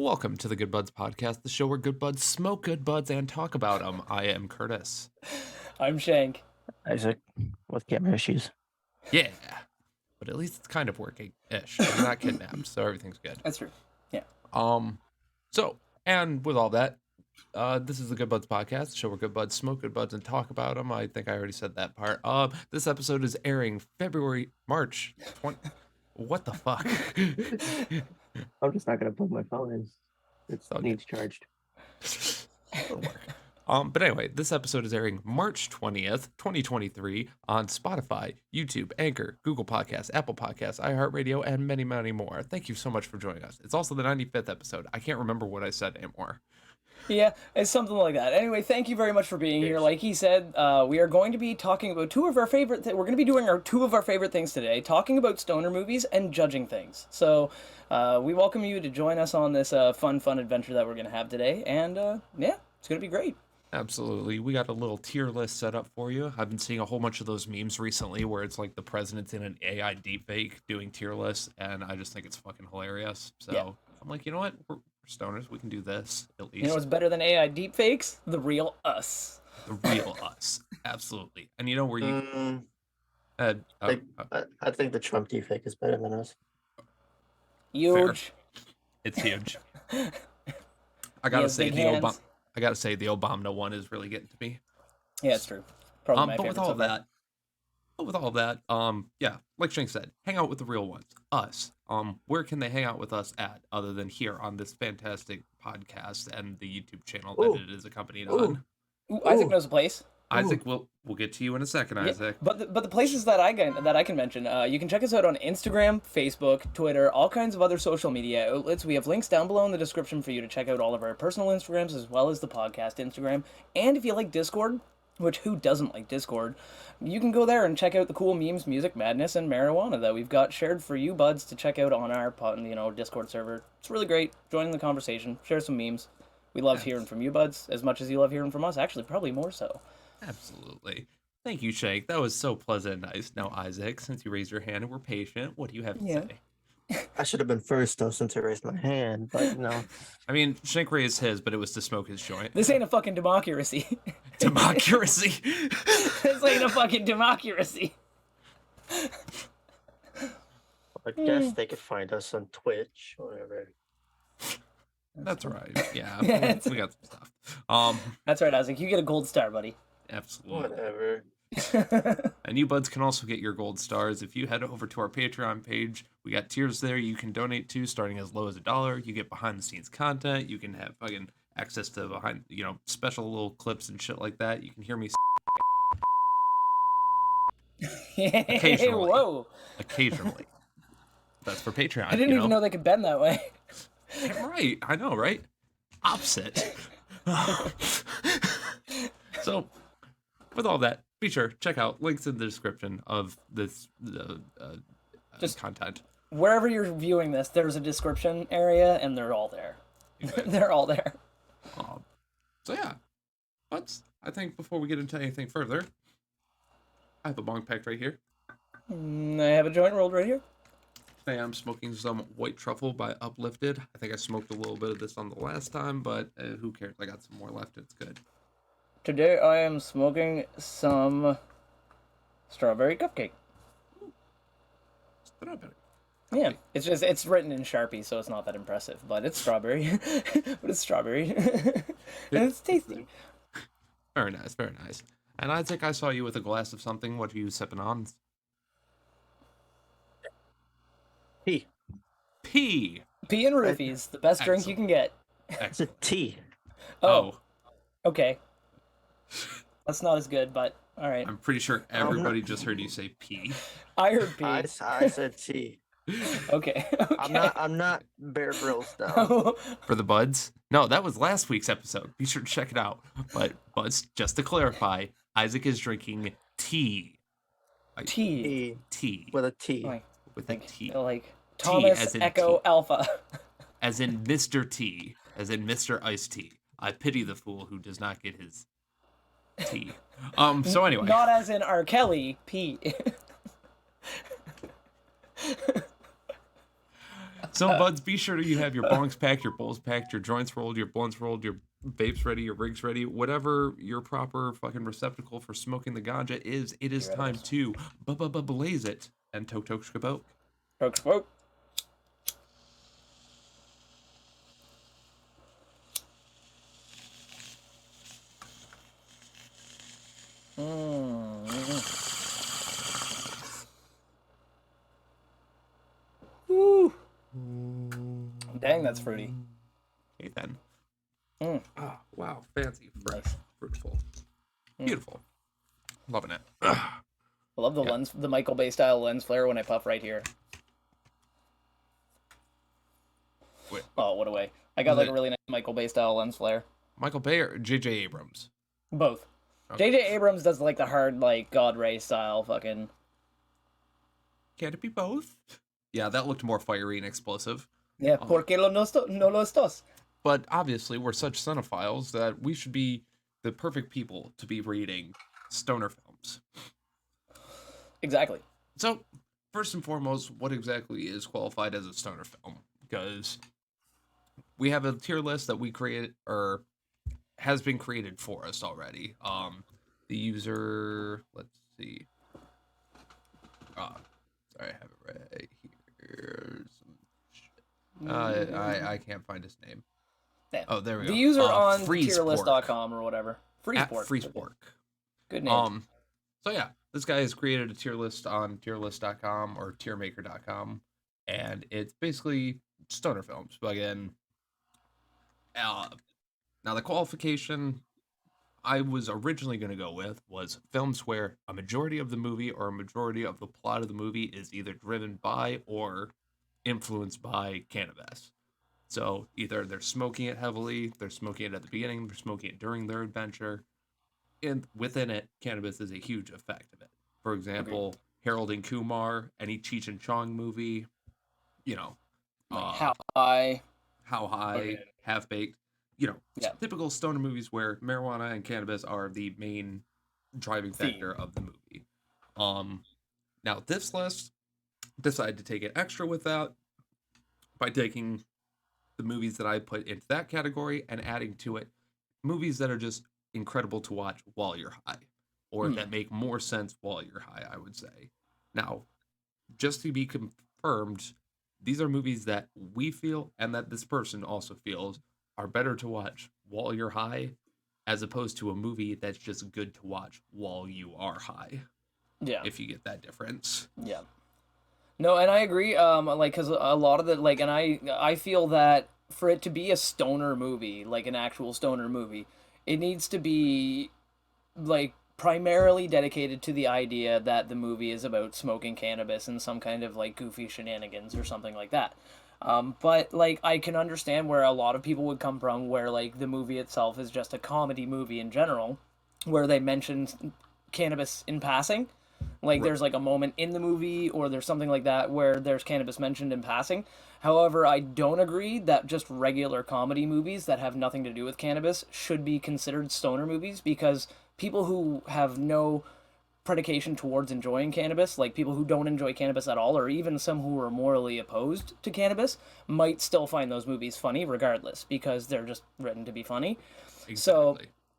Welcome to the Good Buds Podcast, the show where good buds smoke good buds and talk about them. I am Curtis. I'm Shank. Isaac with camera issues. Yeah, but at least it's kind of working-ish. We're not kidnapped, so everything's good. That's true. Yeah. And with all that, this is the Good Buds Podcast, the show where good buds smoke good buds and talk about them. I think I already said that part. This episode is airing March 20. What the fuck? I'm just not gonna plug my phone in. It needs charged. It'll work. But anyway, this episode is airing March 20th, 2023 on Spotify, YouTube, Anchor, Google Podcasts, Apple Podcasts, iHeartRadio, and many, many more. Thank you so much for joining us. It's also the 95th episode. I can't remember what I said anymore. Yeah, it's something like that. Anyway, thank you very much for being here. Like he said, we are going to be talking about two of our favorite. We're going to be doing two of our favorite things today, talking about stoner movies and judging things. So, we welcome you to join us on this fun adventure that we're going to have today. And yeah, it's going to be great. Absolutely. We got a little tier list set up for you. I've been seeing a whole bunch of those memes recently where it's like the president's in an AI deepfake doing tier lists, and I just think it's fucking hilarious. So Yeah. I'm like, you know what? We're stoners. We can do this at least. You know what's better than AI deepfakes? The real us. The real us. Absolutely. And you know where you... I think the Trump deepfake is better than us. Huge. It's huge. I He gotta has say big hands. the Obama one is really getting to me. Yeah, it's true. Probably my But favorite. with all that, yeah, like Shank said, hang out with the real ones, us. Where can they hang out with us at other than here on this fantastic podcast and the YouTube channel that it is accompanied on? Ooh, Isaac knows a place. Isaac, we'll get to you in a second, Yeah, Isaac. but the places that I can mention, you can check us out on Instagram, Facebook, Twitter, all kinds of other social media outlets. We have links down below in the description for you to check out all of our personal Instagrams as well as the podcast Instagram. And if you like Discord, which who doesn't like Discord, you can go there and check out the cool memes, music, madness, and marijuana that we've got shared for you buds to check out on our Discord server. It's really great. Join in the conversation, share some memes. We love hearing from you buds as much as you love hearing from us. Actually, probably more so. Absolutely. Thank you, Shank. That was so pleasant and nice. Now, Isaac, since you raised your hand and we're patient, what do you have to say? I should have been first though, since I raised my hand. But I mean, Shank raised his, but it was to smoke his joint. This ain't a fucking democracy. Democracy. This ain't a fucking democracy. I guess they could find us on Twitch or whatever. That's right. Yeah, Yeah, we got some stuff. That's right, Isaac. You get a gold star, buddy. Absolutely. Whatever. And you buds can also get your gold stars if you head over to our Patreon page. We got tiers there you can donate to, starting as low as $1. You get behind the scenes content. You can have fucking access to special little clips and shit like that. You can hear me occasionally. Whoa. Occasionally. That's for Patreon. I didn't even know they could bend that way. Right. I know, right? Opposite. So, with all that, be sure check out links in the description of this Just content. Wherever you're viewing this, there's a description area, and they're all there. They're all there. So yeah, but I think before we get into anything further, I have a bong packed right here. I have a joint rolled right here. Today I'm smoking some White Truffle by Uplifted. I think I smoked a little bit of this on the last time, but who cares? I got some more left. It's good. Today I am smoking some strawberry cupcake. Strawberry. Yeah, it's written in Sharpie, so it's not that impressive, but it's strawberry. But it's strawberry. And it's tasty. Very nice, very nice. And Isaac, I saw you with a glass of something. What are you sipping on? Tea. Pee. Pea and roofies, the best drink you can get. It's a tea. Oh. Okay. That's not as good, but all right. I'm pretty sure everybody just heard you say pee. I heard pea. I said tea. Okay. I'm not Bear Grylls though. For the buds? No, that was last week's episode. Be sure to check it out. But buds, just to clarify, Isaac is drinking tea. Like, Tea. Tea. With a T. With a T. Like Thomas as in Echo tea. Alpha. As in Mr. T. As in Mr. Iced Tea. I pity the fool who does not get his tea. So anyway. Not as in R. Kelly, P. So, buds, be sure you have your bongs packed, your bowls packed, your joints rolled, your blunts rolled, your vapes ready, your rigs ready, whatever your proper fucking receptacle for smoking the ganja is. It is time to blaze it and tok tok shkaboke. Tok smoke. Woo. Dang, that's fruity. Okay, then. Oh, wow. Fancy, fresh, fruitful. Beautiful. Loving it. I love the lens, the Michael Bay style lens flare when I puff right here. Wait. Oh, what a way. I got like a really nice Michael Bay style lens flare. Michael Bay or J.J. Abrams? Both. Okay. J.J. Abrams does like the hard, like, God Ray style fucking... Can it be both? Yeah, that looked more fiery and explosive. Yeah, porque no lo estos. But obviously, we're such cinephiles that we should be the perfect people to be reading stoner films. Exactly. So, first and foremost, what exactly is qualified as a stoner film? Because we have a tier list that we created, or has been created for us already. The user, let's see. Sorry, I have it right here. I can't find his name. Damn. Oh, there we go. The user on Freezepork. tierlist.com or whatever. At Freezepork. Good name. So yeah, this guy has created a tier list on tierlist.com or tiermaker.com, and it's basically stoner films. But again, now the qualification I was originally going to go with was films where a majority of the movie or a majority of the plot of the movie is either driven by or influenced by cannabis. So either they're smoking it heavily, they're smoking it at the beginning, they're smoking it during their adventure, and within it, cannabis is a huge effect of it. For example, Harold and Kumar, any Cheech and Chong movie, you know, How High, Half Baked, typical stoner movies where marijuana and cannabis are the main driving factor of the movie. Now this list decided to take it extra with that by taking the movies that I put into that category and adding to it movies that are just incredible to watch while you're high, or that make more sense while you're high, I would say. Now, just to be confirmed, these are movies that we feel and that this person also feels are better to watch while you're high, as opposed to a movie that's just good to watch while you are high. Yeah. If you get that difference. Yeah. No, and I agree. Like, cause a lot of the and I feel that for it to be a stoner movie, like an actual stoner movie, it needs to be like primarily dedicated to the idea that the movie is about smoking cannabis and some kind of like goofy shenanigans or something like that. But like I can understand where a lot of people would come from, where like the movie itself is just a comedy movie in general, where they mention cannabis in passing. Like there's like a moment in the movie or there's something like that where there's cannabis mentioned in passing. However, I don't agree that just regular comedy movies that have nothing to do with cannabis should be considered stoner movies, because people who have no predication towards enjoying cannabis, like people who don't enjoy cannabis at all, or even some who are morally opposed to cannabis, might still find those movies funny regardless, because they're just written to be funny. Exactly. So,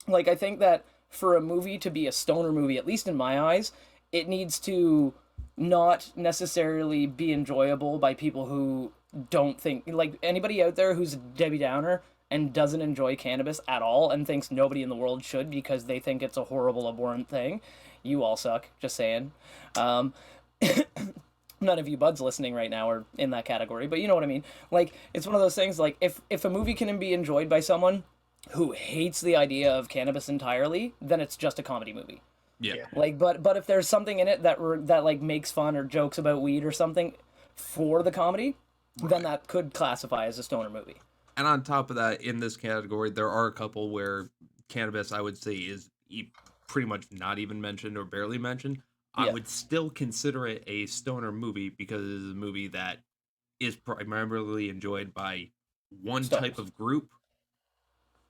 like, I think that for a movie to be a stoner movie, at least in my eyes, it needs to not necessarily be enjoyable by people who don't think, like, anybody out there who's a Debbie Downer and doesn't enjoy cannabis at all and thinks nobody in the world should because they think it's a horrible, abhorrent thing. You all suck, just saying. None of you buds listening right now are in that category, but you know what I mean. Like, it's one of those things, like, if a movie can be enjoyed by someone who hates the idea of cannabis entirely, then it's just a comedy movie. Yeah. Like, but if there's something in it that like makes fun or jokes about weed or something for the comedy, then that could classify as a stoner movie. And on top of that, in this category, there are a couple where cannabis, I would say, is pretty much not even mentioned or barely mentioned. I would still consider it a stoner movie because it is a movie that is primarily enjoyed by one type of group,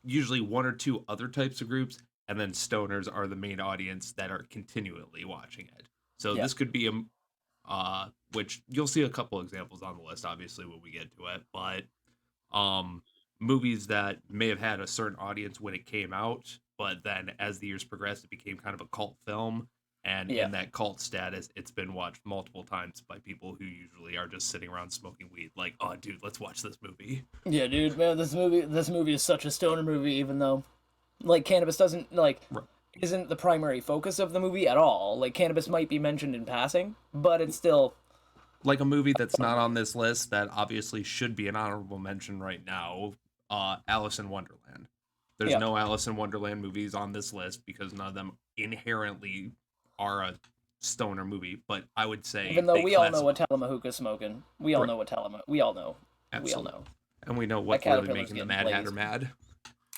usually one or two other types of groups, and then stoners are the main audience that are continually watching it. So this could be which you'll see a couple examples on the list, obviously, when we get to it. But movies that may have had a certain audience when it came out, but then as the years progressed, it became kind of a cult film. And Yeah. in that cult status, it's been watched multiple times by people who usually are just sitting around smoking weed. Like, oh, dude, let's watch this movie. Yeah, dude, man, this movie is such a stoner movie, even though, like, cannabis doesn't isn't the primary focus of the movie at all. Like, cannabis might be mentioned in passing, but it's still Like a movie that's not on this list that obviously should be an honorable mention right now, Alice in Wonderland. There's Yeah. no Alice in Wonderland movies on this list because none of them inherently are a stoner movie, but I would say even though they we all know classify- what Telemahuka's smoking. We all Right. know what we all know. We all Absolutely. know. and we know That what's really caterpillar's making the getting Mad Hatter blazed. mad.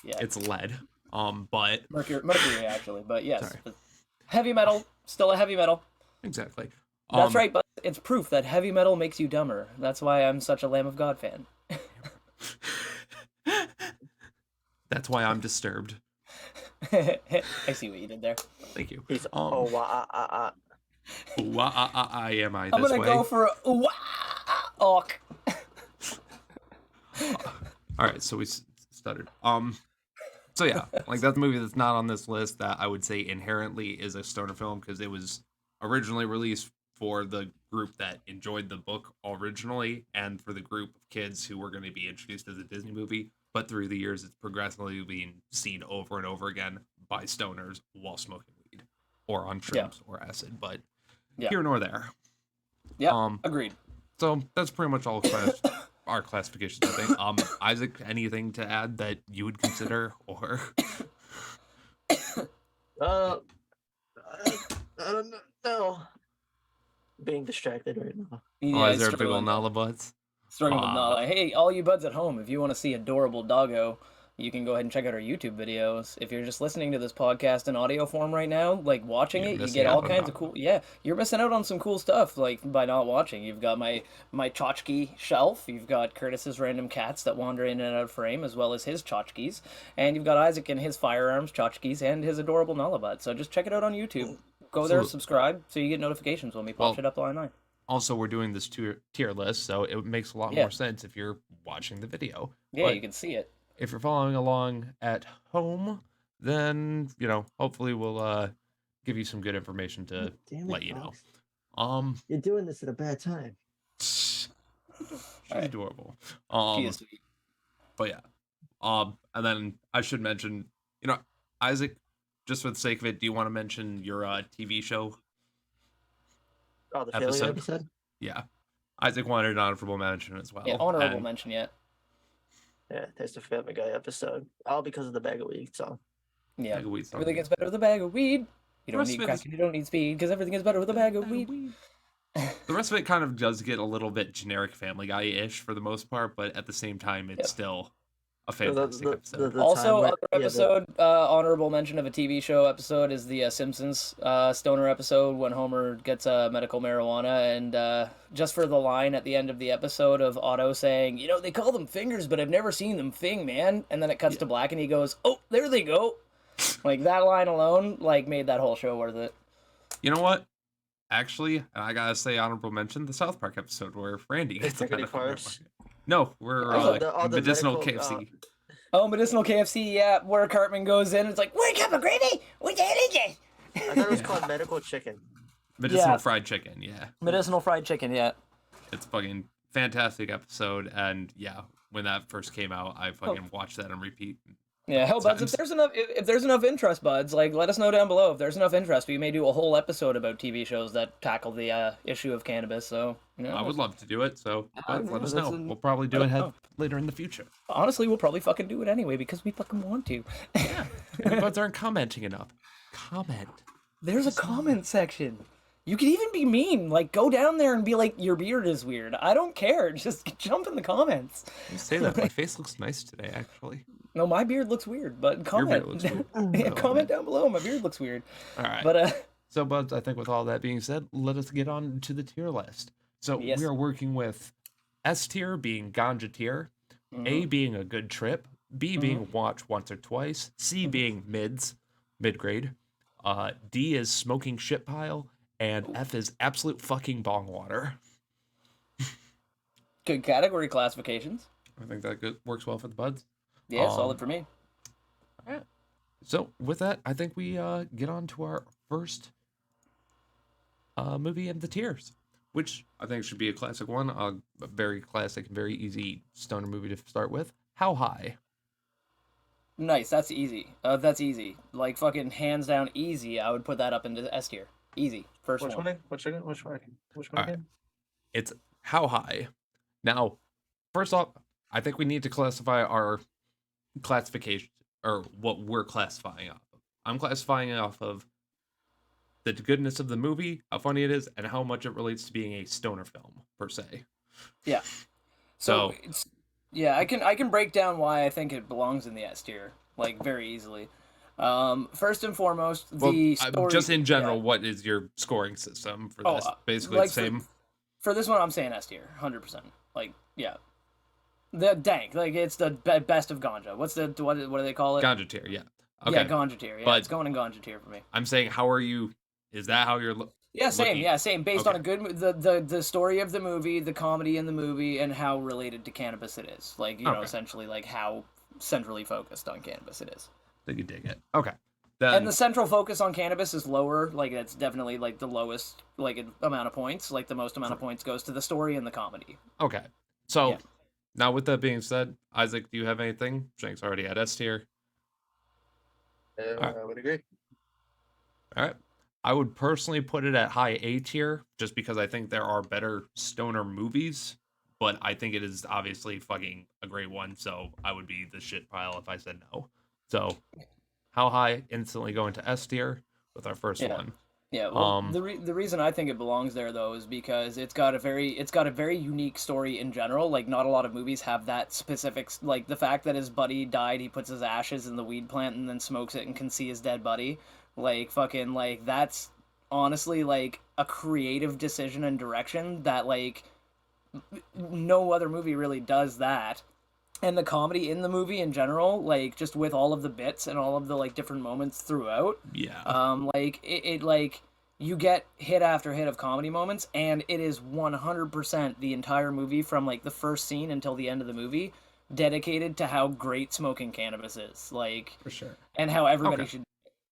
Yeah. It's lead. But Mercury actually, but yes. Sorry. But heavy metal, still a heavy metal. exactly. That's right, but it's proof that heavy metal makes you dumber. That's why I'm such a Lamb of God fan. That's why I'm disturbed. I see what you did there. Thank you. He's Why am I this I'm gonna way? go for a ok. All right, so we stuttered. So yeah, like that's a movie that's not on this list that I would say inherently is a stoner film because it was originally released for the group that enjoyed the book originally and for the group of kids who were going to be introduced as a Disney movie. But through the years, it's progressively being seen over and over again by stoners while smoking weed or on shrooms or acid. But Yeah. here nor there. Yeah, agreed. So that's pretty much all our classifications, I think. Isaac, anything to add that you would consider or I don't know. Being distracted right now. is there a big struggling- old Nala butts? Struggling with Nala. Hey, all you buds at home, if you want to see adorable doggo, you can go ahead and check out our YouTube videos. If you're just listening to this podcast in audio form right now, like watching You're it, you missing get out all on kinds of Nala. cool. Yeah, you're missing out on some cool stuff like by not watching. You've got my tchotchke shelf. You've got Curtis's random cats that wander in and out of frame, as well as his tchotchkes, and you've got Isaac and his firearms, tchotchkes, and his adorable Nala bud. So just check it out on YouTube. Go there, Absolutely. subscribe, so you get notifications when we pop Well, shit up online. Also, we're doing this tier list, so it makes a lot Yeah. more sense if you're watching the video. Yeah, But you can see it. if you're following along at home, then hopefully we'll give you some good information to Damn it, let you know. Fox. You're doing this at a bad time. She's Alright. adorable. She is sweet. But yeah. And then I should mention, Isaac, just for the sake of it, do you want to mention your TV show? Oh, the Episode. failure episode? Yeah. Isaac wanted an honorable mention as well. Yeah, honorable and mention yet. Yeah, there's the Family Guy episode. All because of the bag of weed, so. Yeah. Bag of weed's Everything not gets better with a bag of weed. You don't rest need of it crack is- and you don't need speed because everything is better with a bag of weed. The rest of it kind of does get a little bit generic Family Guy-ish for the most part, but at the same time, it's Yep. still a The- fantastic the- episode. the Also, time where- other episode, honorable mention of a TV show episode is the Simpsons stoner episode when Homer gets medical marijuana, and just for the line at the end of the episode of Otto saying, they call them fingers, but I've never seen them fing, man. And then it cuts to black, and he goes, "Oh, there they go." Like that line alone, made that whole show worth it. You know what? Actually, and I gotta say honorable mention the South Park episode where Randy gets a Integrity medical Farce. marijuana. No, we're Oh, the medicinal medical, KFC. Oh, medicinal KFC, yeah, where Cartman goes in, it's like, "Wake up, a gravy! What the hell is this?" I thought it was called Medical Chicken. Medicinal yeah. fried chicken, yeah. Medicinal fried chicken, yeah. It's fucking fantastic episode, and yeah, when that first came out, I fucking watched that on repeat. Yeah, hell, buds. If Times. there's enough interest, buds, let us know down below. If there's enough interest, we may do a whole episode about TV shows that tackle the issue of cannabis. So, I would love to do it, so I let know, us that's know. an- We'll probably do let it us know. later in the future. honestly, we'll probably fucking do it anyway because we fucking want to. The buds aren't commenting enough. Comment. There's a comment section. You can even be mean. Go down there and be like, "Your beard is weird." I don't care. Just jump in the comments. You say that. My face looks nice today, actually. No, my beard looks weird, but Your comment. beard looks weird. Yeah, Oh, comment down below. My beard looks weird. All right. But So, buds, I think with all that being said, let us get on to the tier list. So Yes. we are working with S tier being ganja tier, A being a good trip, B being watch once or twice, C being mid grade, D is smoking shit pile, and F is absolute fucking bong water. Good category classifications. I think that works well for the buds. Yeah, solid for me. All right. So with that, I think we get on to our first movie in the tiers, which I think should be a classic one, a very classic, very easy stoner movie to start with. How High? Nice, that's easy. That's easy. Like fucking hands down easy. I would put that up into S tier. Easy. First Which one. one? Which one? Which one All right. again? It's How High. Now, first off, I think we need to classify our classification, or what we're classifying off of. I'm classifying it off of the goodness of the movie, how funny it is, and how much it relates to being a stoner film per se. Yeah. So it's yeah, I can break down why I think it belongs in the S tier like very easily. First and foremost, the story. Just in general, yeah. what is your scoring system for this? Oh, Basically like the same. For this one, I'm saying S tier, 100%. Like, yeah, the dank, like it's the best of ganja. What do they call it? Ganja tier, yeah. Okay. Yeah, ganja tier. Yeah, But it's going in ganja tier for me. I'm saying, how are you? Is that how you're? Yeah, same. looking? Yeah, same. Based Okay. on a good the story of the movie, the comedy in the movie, and how related to cannabis it is. Like, you know, Okay. essentially like how centrally focused on cannabis it is. Then you dig it. Okay. Then And the central focus on cannabis is lower. Like, it's definitely like the lowest like amount of points. Like the most amount of points goes to the story and the comedy. okay. So Yeah. now with that being said, Isaac, do you have anything? Shank's already at S tier. I would agree. All right. I would personally put it at high A tier just because I think there are better stoner movies, but I think it is obviously fucking a great one, so I would be the shit pile if I said no. So, How High instantly going to S tier with our first Yeah. one. Yeah, well, Um, the reason I think it belongs there though is because it's got a very unique story in general. Like, not a lot of movies have that specific, like the fact that his buddy died, he puts his ashes in the weed plant and then smokes it and can see his dead buddy. Like, fucking, like, that's honestly like a creative decision and direction that like no other movie really does that. And the comedy in the movie in general, like just with all of the bits and all of the like different moments throughout, yeah. like it like you get hit after hit of comedy moments, and it is 100% the entire movie from like the first scene until the end of the movie dedicated to how great smoking cannabis is, like, For sure. and how everybody Okay. should.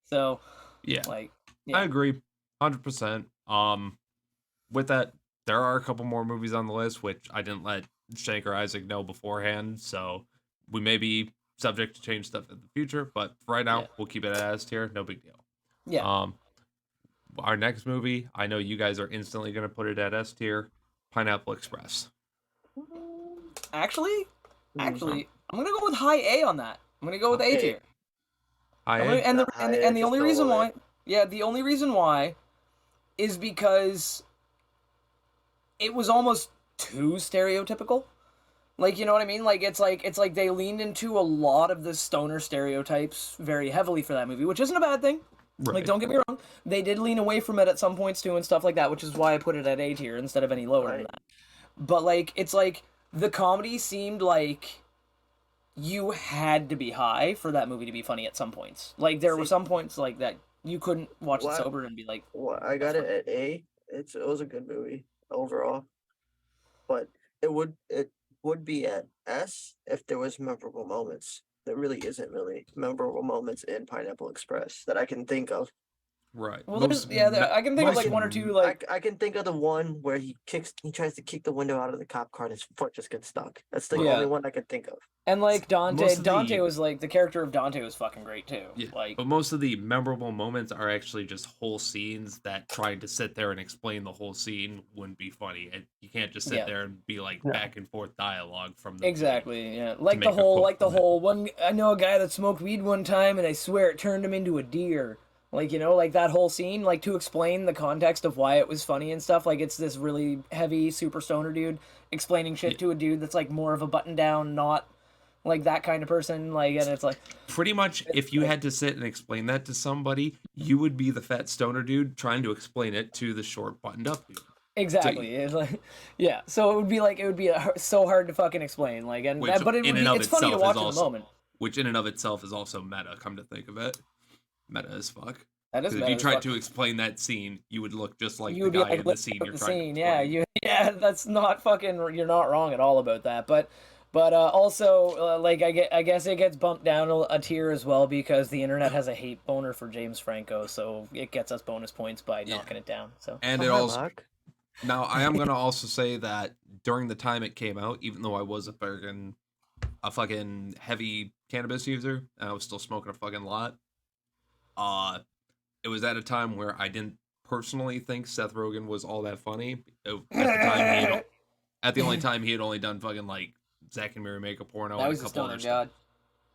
So, Yeah. like, I yeah, agree. 100%. With that, there are a couple more movies on the list which I didn't let Shank or Isaac know beforehand, so we may be subject to change stuff in the future, but for right now, Yeah. we'll keep it at S tier, no big deal. yeah. Our next movie, I know you guys are instantly going to put it at S tier, Pineapple Express. Actually, I'm gonna go with high A on that. I'm gonna go with A Okay. tier. High I'm gonna- A? and the High and, A and the to only stole reason it. why, yeah, the only reason why, is because it was almost too stereotypical. Like, you know what I mean? Like it's like they leaned into a lot of the stoner stereotypes very heavily for that movie, which isn't a bad thing. Right. Like, don't get me wrong, they did lean away from it at some points too and stuff like that, which is why I put it at A tier instead of any lower than Right. that. But like, it's like the comedy seemed like you had to be high for that movie to be funny at some points. Like, there were See- some points like that you couldn't watch it What? sober and be like, Well, I got it at A. It was a good movie overall, but it would be at S if there was memorable moments. There really isn't really memorable moments in Pineapple Express that I can think of. Right. well, I can think of like one or two like. I can think of the one where he tries to kick the window out of the cop car and his foot just gets stuck. That's the Yeah. only one I can think of. And like Most of Dante the- was like the character of Dante was fucking great too. Yeah, Like, but most of the memorable moments are actually just whole scenes that trying to sit there and explain the whole scene wouldn't be funny. And you can't just sit Yeah. there and be like No. back and forth dialogue from the movie. exactly, yeah. Like make the a whole, quote like the from it. whole one. I know a guy that smoked weed one time, and I swear it turned him into a deer. Like, you know, like that whole scene, like to explain the context of why it was funny and stuff. Like, it's this really heavy super stoner dude explaining shit Yeah. to a dude that's like more of a button down, not like that kind of person. Like, and it's like, Pretty much, if you had to sit and explain that to somebody, you would be the fat stoner dude trying to explain it to the short buttoned up dude. exactly. It's like, yeah. So it would be so hard to fucking explain. Like, and Which but it would in be, and of it's funny to itself is watch in the also- moment. Which in and of itself is also meta, come to think of it. Meta as fuck. That is Because if meta you as tried fuck. to explain that scene, you would look just like You the would be guy like in the living scene out you're the trying to scene. Yeah, explain. yeah, that's not fucking. You're not wrong at all about that. But also like I guess it gets bumped down a tier as well because the internet has a hate boner for James Franco, so it gets us bonus points by Yeah. knocking it down. So And Oh, it hi, also Mark. now I am gonna also say that during the time it came out, even though I was a fucking heavy cannabis user, and I was still smoking a fucking lot. Uh, it was at a time where I didn't personally think Seth Rogen was all that funny. At the time, at the only time he had only done fucking like Zack and Miri Make a Porno now and a he's a couple stoner other god. stuff.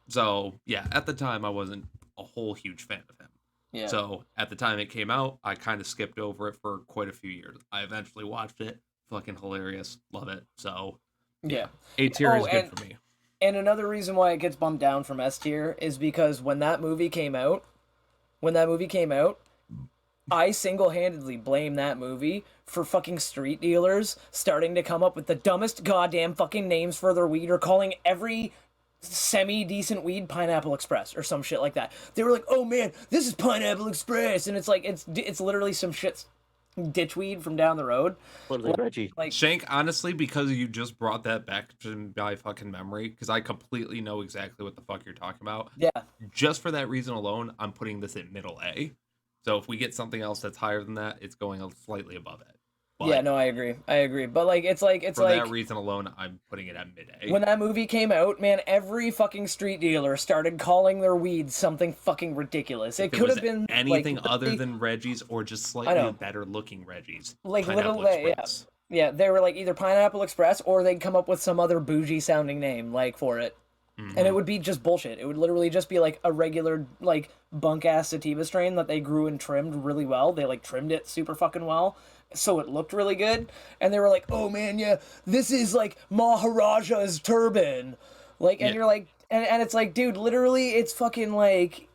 So yeah, at the time I wasn't a whole huge fan of him. Yeah. So at the time it came out, I kind of skipped over it for quite a few years. I eventually watched it. Fucking hilarious. Love it. So Yeah. A tier Oh, is good for me. And another reason why it gets bumped down from S tier is because when that movie came out, I single-handedly blame that movie for fucking street dealers starting to come up with the dumbest goddamn fucking names for their weed or calling every semi-decent weed Pineapple Express or some shit like that. They were like, "Oh man, this is Pineapple Express," and it's like it's literally some shit ditchweed from down the road. Totally, Reggie. Like, Shank, honestly, because you just brought that back to my fucking memory, because I completely know exactly what the fuck you're talking about. yeah, Just for that reason alone, I'm putting this at middle A. So if we get something else that's higher than that, it's going slightly above it. But yeah, no, I agree. But like, it's for like that reason alone, I'm putting it at mid A. when that movie came out, man, every fucking street dealer started calling their weed something fucking ridiculous. It If could was have been anything like, other literally- than Reggie's or just know. slightly better looking Reggie's. Like, Pineapple literally, yeah. Express. Yeah, they were like either Pineapple Express or they'd come up with some other bougie sounding name like for it. And it would be just bullshit. It would literally just be like a regular like bunk ass sativa strain that they grew and trimmed really well. They like trimmed it super fucking well. So it looked really good. And they were like, "Oh man, yeah, this is like Maharaja's turban." Like and Yeah. you're like and it's like, dude, literally it's fucking like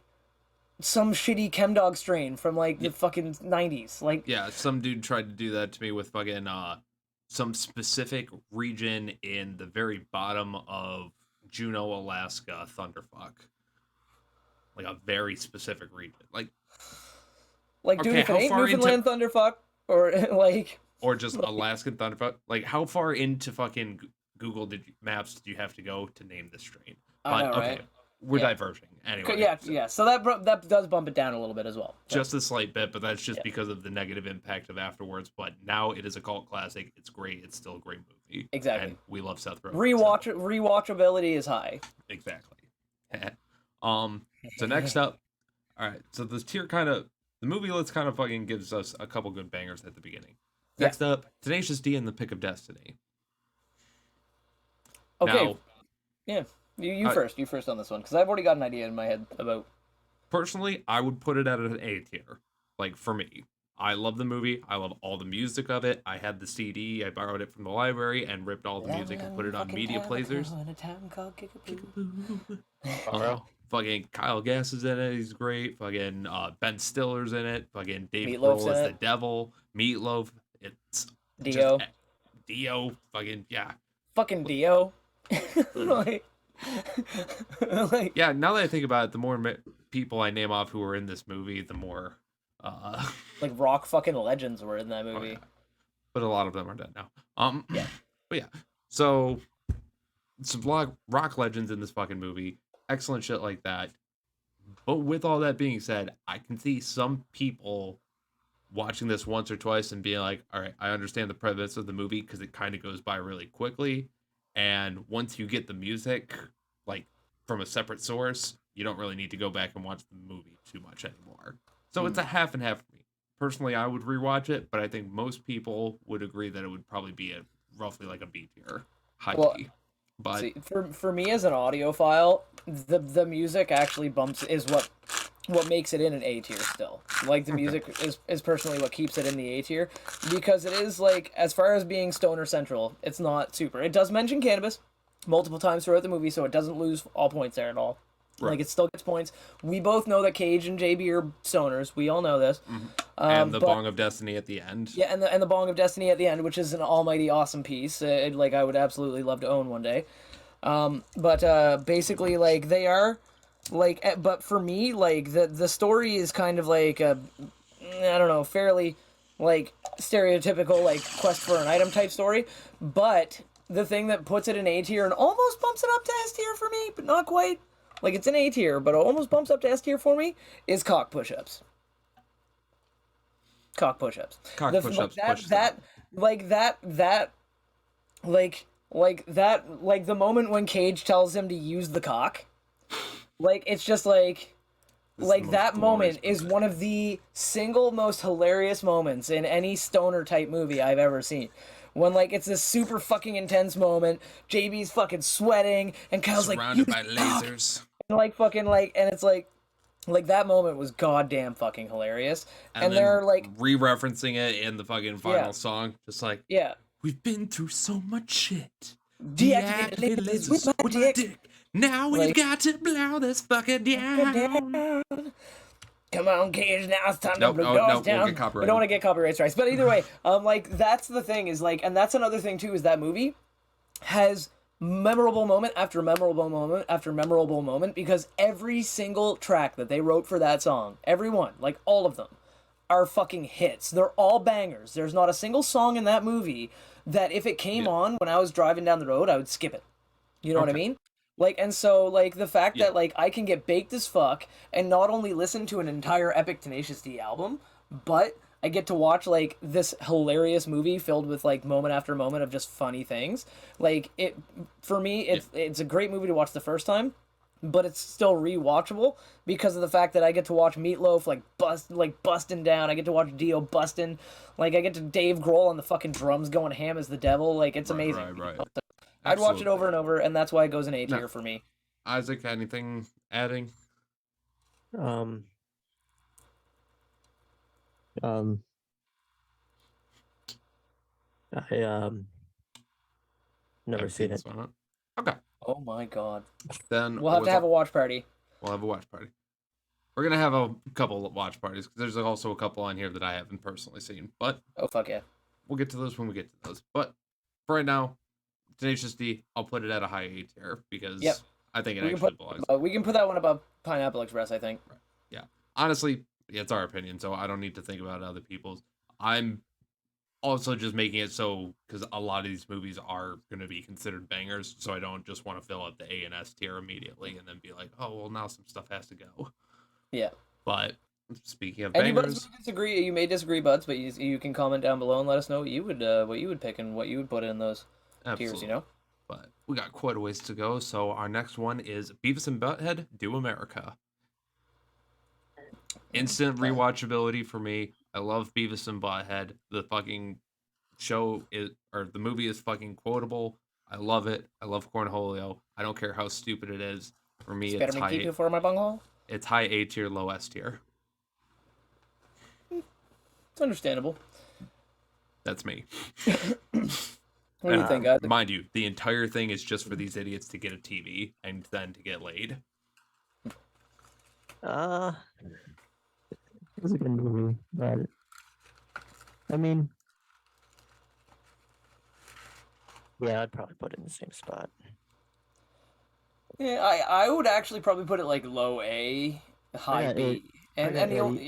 some shitty chemdog strain from like the fucking 90s. Like Yeah, some dude tried to do that to me with fucking some specific region in the very bottom of Juneau, Alaska, Thunderfuck. Like a very specific region. Like dude, Okay, if it how ain't far into- Newfoundland Thunderfuck or like or just Alaskan Thunderfuck. Like how far into fucking Google Maps did you have to go to name this strain? I know, okay, right? we're Yeah. diverging. Anyway. Yeah, so yeah. So that does bump it down a little bit as well. So, just a slight bit, but that's just Yeah. because of the negative impact of afterwards. But now it is a cult classic. It's great. It's still a great movie. Exactly. And we love Seth Rogen. rewatchability is high. Exactly. So next up, all right. So this tier the movie list kind of fucking gives us a couple good bangers at the beginning. Yeah. Next up, Tenacious D and the Pick of Destiny. Okay. Now, Yeah. You I- first. You first on this one because I've already got an idea in my head about. personally, I would put it at an A tier. Like for me, I love the movie. I love all the music of it. I had the CD. I borrowed it from the library and ripped all the music and put it on media players. Fucking Kyle Gass is in it. He's great. Fucking Ben Stiller's in it. Fucking Dave Meatloaf's Grohl is in the it. devil. Meatloaf. It's Dio. just Dio. Fucking yeah. Fucking Dio. like, like, Yeah. Now that I think about it, the more people I name off who are in this movie, the more. like rock fucking legends were in that Oh, movie. yeah. But a lot of them are dead now. Yeah. But yeah. So some rock legends in this fucking movie. Excellent shit like that. But with all that being said, I can see some people watching this once or twice and being like, all right, I understand the premise of the movie because it kind of goes by really quickly. And once you get the music, like from a separate source, you don't really need to go back and watch the movie too much anymore. So it's a half and half for me. Personally, I would rewatch it, but I think most people would agree that it would probably be a roughly like a B tier, high Well, B. But See, for me as an audiophile, the music actually is what makes it in an A tier still. Like the music is personally what keeps it in the A tier because it is like as far as being stoner central, it's not super. It does mention cannabis multiple times throughout the movie, so it doesn't lose all points there at all. Right. Like it still gets points. We both know that Cage and JB are stoners. We all know this. and the but- Bong of Destiny at the end. Yeah, and the Bong of Destiny at the end, which is an almighty awesome piece. Like I would absolutely love to own one day. But basically, like they are Like, but for me, like the story is kind of like a, I don't know, fairly like stereotypical like quest for an item type story. But the thing that puts it in A tier and almost bumps it up to S tier for me, but not quite. Like it's in A tier, but it almost bumps up to S tier for me is cock push-ups. Cock push-ups. Cock The- push-ups Like pushes that, like that, like the moment when Cage tells him to use the cock. Like it's just like This is the like most that moment glorious is moment. one of the single most hilarious moments in any stoner type movie I've ever seen. When like it's this super fucking intense moment, JB's fucking sweating and Kyle's like Surrounded "Use by the cock," lasers. and like fucking like and it's like that moment was goddamn fucking hilarious. And then they're like re-referencing it in the fucking final Yeah. song, just like yeah. we've been through so much shit. Deactivated Deactivated lasers lasers with my dick. Now we've Like- got to blow this fucker down. Come on, Cage, now it's time Nope, to blow no, doors no, we'll down. get copyrighted. We don't want to get copyright strikes. But either way, like that's the thing is like, and that's another thing too is that movie has memorable moment after memorable moment after memorable moment because every single track that they wrote for that song, every one, like all of them, are fucking hits. They're all bangers. There's not a single song in that movie that if it came Yeah. on when I was driving down the road, I would skip it. You know what I Okay. mean? Like, and so, like, the fact Yeah. that, like, I can get baked as fuck and not only listen to an entire Epic Tenacious D album, but I get to watch, like, this hilarious movie filled with, like, moment after moment of just funny things. Like, for me, it's a great movie to watch the first time, but it's still rewatchable because of the fact that I get to watch Meatloaf, busting down. I get to watch Dio busting. Like, I get to Dave Grohl on the fucking drums going ham as the devil. Like, it's amazing. Right. I'd watch it Absolutely. over and over, and that's why it goes in A No. tier for me. Isaac, anything adding? Um, I never Haven't seen this it. one, huh? Okay, Oh my god. then We'll have to have a watch party. We'll have a watch party. We're gonna have a couple of watch parties because there's also a couple on here that I haven't personally seen, but Oh fuck yeah. we'll get to those when we get to those. But for right now, Tenacious D, I'll put it at a high A tier because Yep. I think it We can actually put belongs. we can put that one above Pineapple Express, I think. Honestly, yeah, it's our opinion, so I don't need to think about other people's. I'm also just making it so because a lot of these movies are going to be considered bangers, so I don't just want to fill up the A and S tier immediately and then be like, oh well, now some stuff has to go. Yeah. But speaking of Any buds bangers, may disagree. You may disagree, buds, but you can comment down below and let us know what you would pick and what you would put in those tiers. absolutely. You know. But we got quite a ways to go, so our next one is Beavis and Butthead Do America. Instant rewatchability for me. I love Beavis and Butthead. The fucking show is, or the movie is fucking quotable. I love it. I love Cornholio. I don't care how stupid it is. For me, it's Spider-Man keep high. you for my bunghole. It's high A tier, low S tier. It's understandable. That's me. What do you think, guys? Mind you, the entire thing is just for these idiots to get a TV and then to get laid. It's a good movie, but I mean, yeah, I'd probably put it in the same spot. Yeah, I would actually probably put it like low A, high got B, eight. and yeah.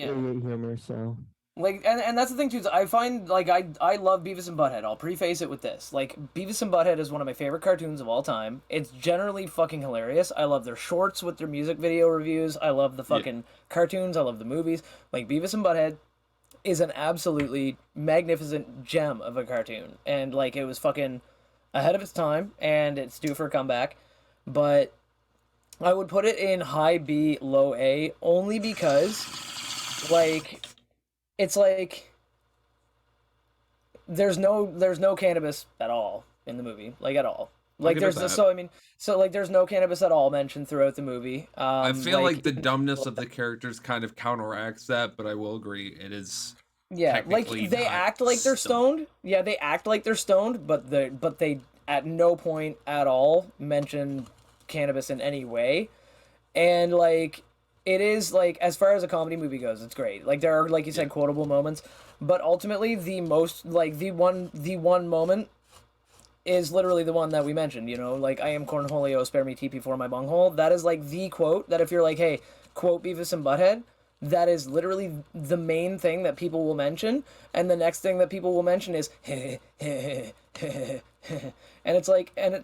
humor, so Like, and that's the thing too, is I find, like, I love Beavis and Butthead. I'll preface it with this. Like, Beavis and Butthead is one of my favorite cartoons of all time. It's generally fucking hilarious. I love their shorts with their music video reviews. I love the fucking cartoons. I love the movies. Like, Beavis and Butthead is an absolutely magnificent gem of a cartoon. And, like, it was fucking ahead of its time, and it's due for a comeback. But I would put it in high B, low A, only because, like... It's like there's no cannabis at all in the movie, like at all. Like give it there's that. so there's no cannabis at all mentioned throughout the movie. I feel like the dumbness of the characters kind of counteracts that, but I will agree it is. yeah, like technically they not act like they're stoned. stoned. Yeah, they act like they're stoned, but they at no point at all mention cannabis in any way, and like. It is like as far as a comedy movie goes, it's great. Like there are, like you said, quotable moments, but ultimately the most like the one moment is literally the one that we mentioned, you know, like, I am Cornholio, spare me TP for my bunghole. That is, like, the quote that if you're like, hey, quote Beavis and Butthead, that is literally the main thing that people will mention, and the next thing that people will mention is, and it's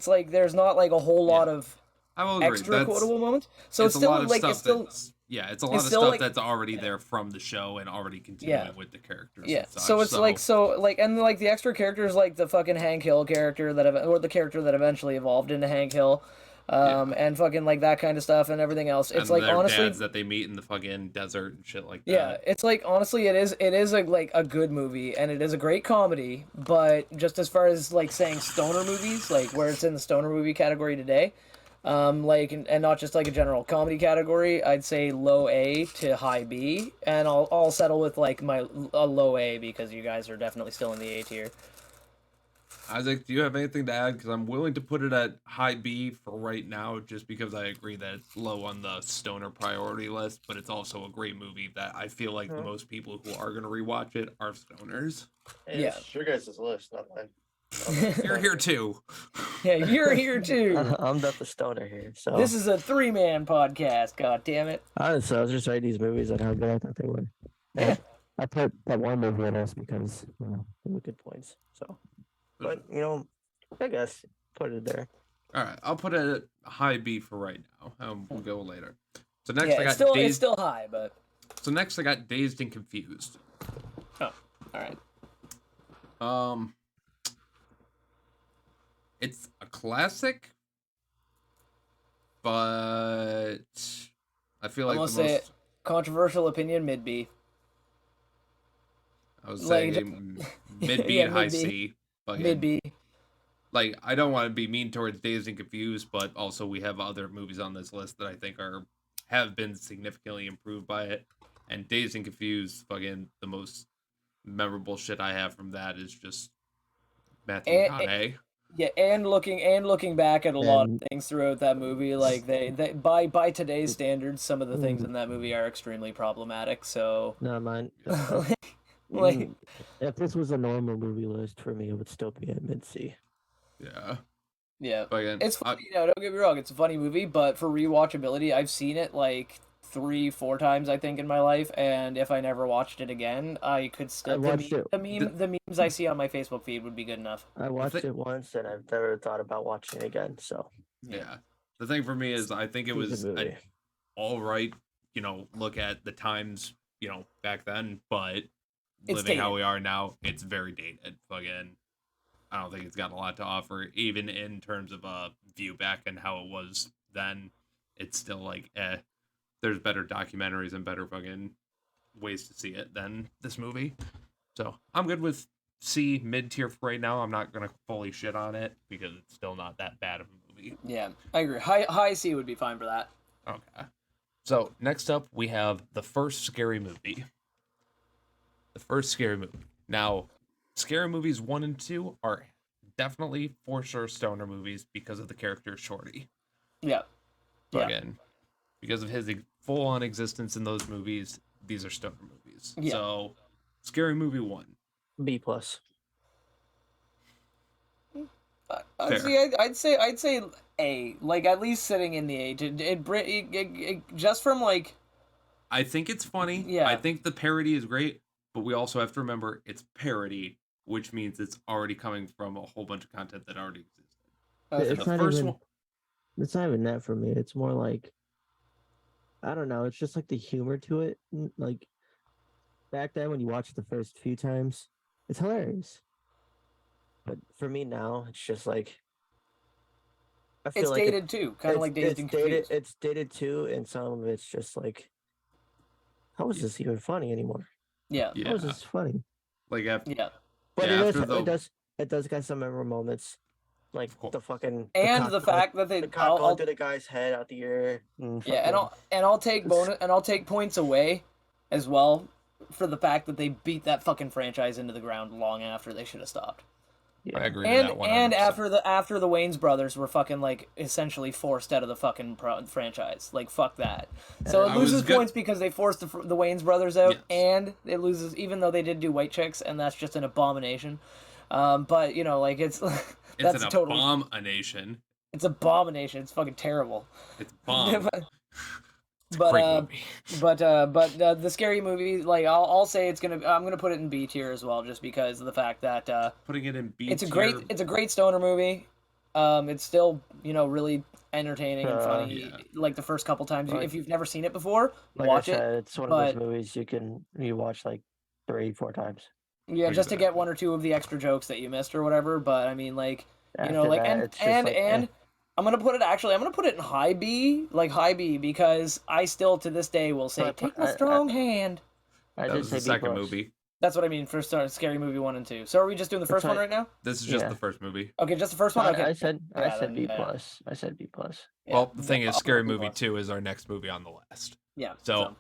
like, there's not, like, a whole lot of I will agree. extra That's, quotable moments. So it's it's a still, lot of like, stuff it's still... it's a lot of still, stuff like- that's already there from the show and already continuing with the characters. Yeah, and such, so it's and like the extra characters, like the fucking Hank Hill character or the character that eventually evolved into Hank Hill, and fucking like that kind of stuff and everything else. It's and like their honestly, dads that they meet in the fucking desert and shit like that. yeah, it's like honestly, it is a good movie and it is a great comedy. But just as far as like saying stoner movies, like where it's in the stoner movie category today, like and not just like a general comedy category, I'd say low A to high B, and I'll settle with like a low A because you guys are definitely still in the A tier. Isaac, do you have anything to add? Because I'm willing to put it at high B for right now, just because I agree that it's low on the stoner priority list, but it's also a great movie that I feel like the most people who are going to rewatch it are stoners. Hey, Yeah. it's your guys' list, not mine. You're here too. Yeah, you're here too. I'm not the stoner here, so. This is a 3-man podcast. God damn it. Honestly, I was just writing these movies and how good I thought they were. Yeah. I put that one movie in us because, they were good points. So, but you know, I guess put it there. All right, I'll put it at high B for right now. We'll go later. So next Yeah, I got it's Dazed. still high, but So next I got Dazed and Confused. all right. It's a classic, but I feel like I'm the gonna say most. it. Controversial opinion, mid B. I was like, saying mid B yeah, and high mid-B. C. But Mid B. like I don't want to be mean towards Dazed and Confused, but also we have other movies on this list that I think have been significantly improved by it. And Dazed and Confused, fucking the most memorable shit I have from that is just Matthew McConaughey. Yeah, and looking back at a lot of And- things throughout that movie, like they by today's standards, some of the things in that movie are extremely problematic. So, not mine. like, If this was a normal movie list for me, it would still be at mid C. Yeah, yeah, but again, it's funny. Don't get me wrong, it's a funny movie, but for rewatchability, I've seen it like 3-4 times I think in my life, and if I never watched it again, I could still I watched it. the memes I see on my Facebook feed would be good enough. I watched thi- it once and I've never thought about watching it again. So yeah. The thing for me is I think it it's a was good movie. an all right, look at the times, back then, but It's living how dated. we are now, it's very dated. Again, I don't think it's got a lot to offer, even in terms of view back and how it was then. It's still like, there's better documentaries and better fucking ways to see it than this movie. So I'm good with C, mid tier for right now. I'm not gonna fully shit on it because it's still not that bad of a movie. Yeah, I agree. High C would be fine for that. Okay. So next up, we have the first scary movie. The first scary movie. Now, scary movies 1 and 2 are definitely for sure stoner movies because of the character Shorty. Yeah. So Yeah. again, because of his full-on existence in those movies, these are stoner movies. Yeah. So, scary movie 1. B plus. Fair. See, I'd say A, like at least sitting in the A. It just from like, I think it's funny. Yeah. I think the parody is great, but we also have to remember it's parody, which means it's already coming from a whole bunch of content that already existed. It's The not first even. one, It's not even that for me. It's more like, I don't know. It's just like the humor to it. Like back then when you watch it the first few times, it's hilarious. But for me now, it's just like I feel it's like dated too, kind of like Dazed and Confused. It's dated too, and some of it's just like, how is this even funny anymore? Yeah, yeah, How is this funny? like after, yeah. But Yeah, it, after is, the- it does got some memorable moments, like Of course. the fucking And cock the going- fact that they, The cock I'll, going I'll, through the guy's head out the ear. yeah, I'll take bonus and I'll take points away, as well, for the fact that they beat that fucking franchise into the ground long after they should have stopped. I agree with And that one. after the Wayne's brothers were fucking like essentially forced out of the fucking franchise, like fuck that. So I it was loses good- points because they forced the Wayne's brothers out, Yes. and it loses even though they did do White Chicks, and that's just an abomination. But like it's It's that's an a total. abomination. It's abomination. It's fucking terrible. It's bomb. It's a But great movie. but the scary movie, like I'll say I'm gonna put it in B tier as well, just because of the fact that Putting it in B it's a tier. great stoner movie. It's still really entertaining and funny. Yeah. Like the first couple times, Like- if you've never seen it before, Like watch I it. said, it's one but- of those movies you watch like 3-4 times. Yeah, just to get Exactly. one or two of the extra jokes that you missed or whatever. But I mean, like After like that, it's just like, eh. I'm gonna put it in high B, because I still to this day will say, But "Take my I- strong hand." I That did was say the B second plus. movie. That's what I mean for Scary Movie 1 and 2. So are we just doing the first one right. right now? This is just Yeah. the first movie. Okay, just the first one. Okay. I said Yeah, then, B yeah. plus. I said B plus. Yeah, Well, the thing yeah, is, I'll Scary put B Movie plus. 2 is our next movie on the list. Yeah. So,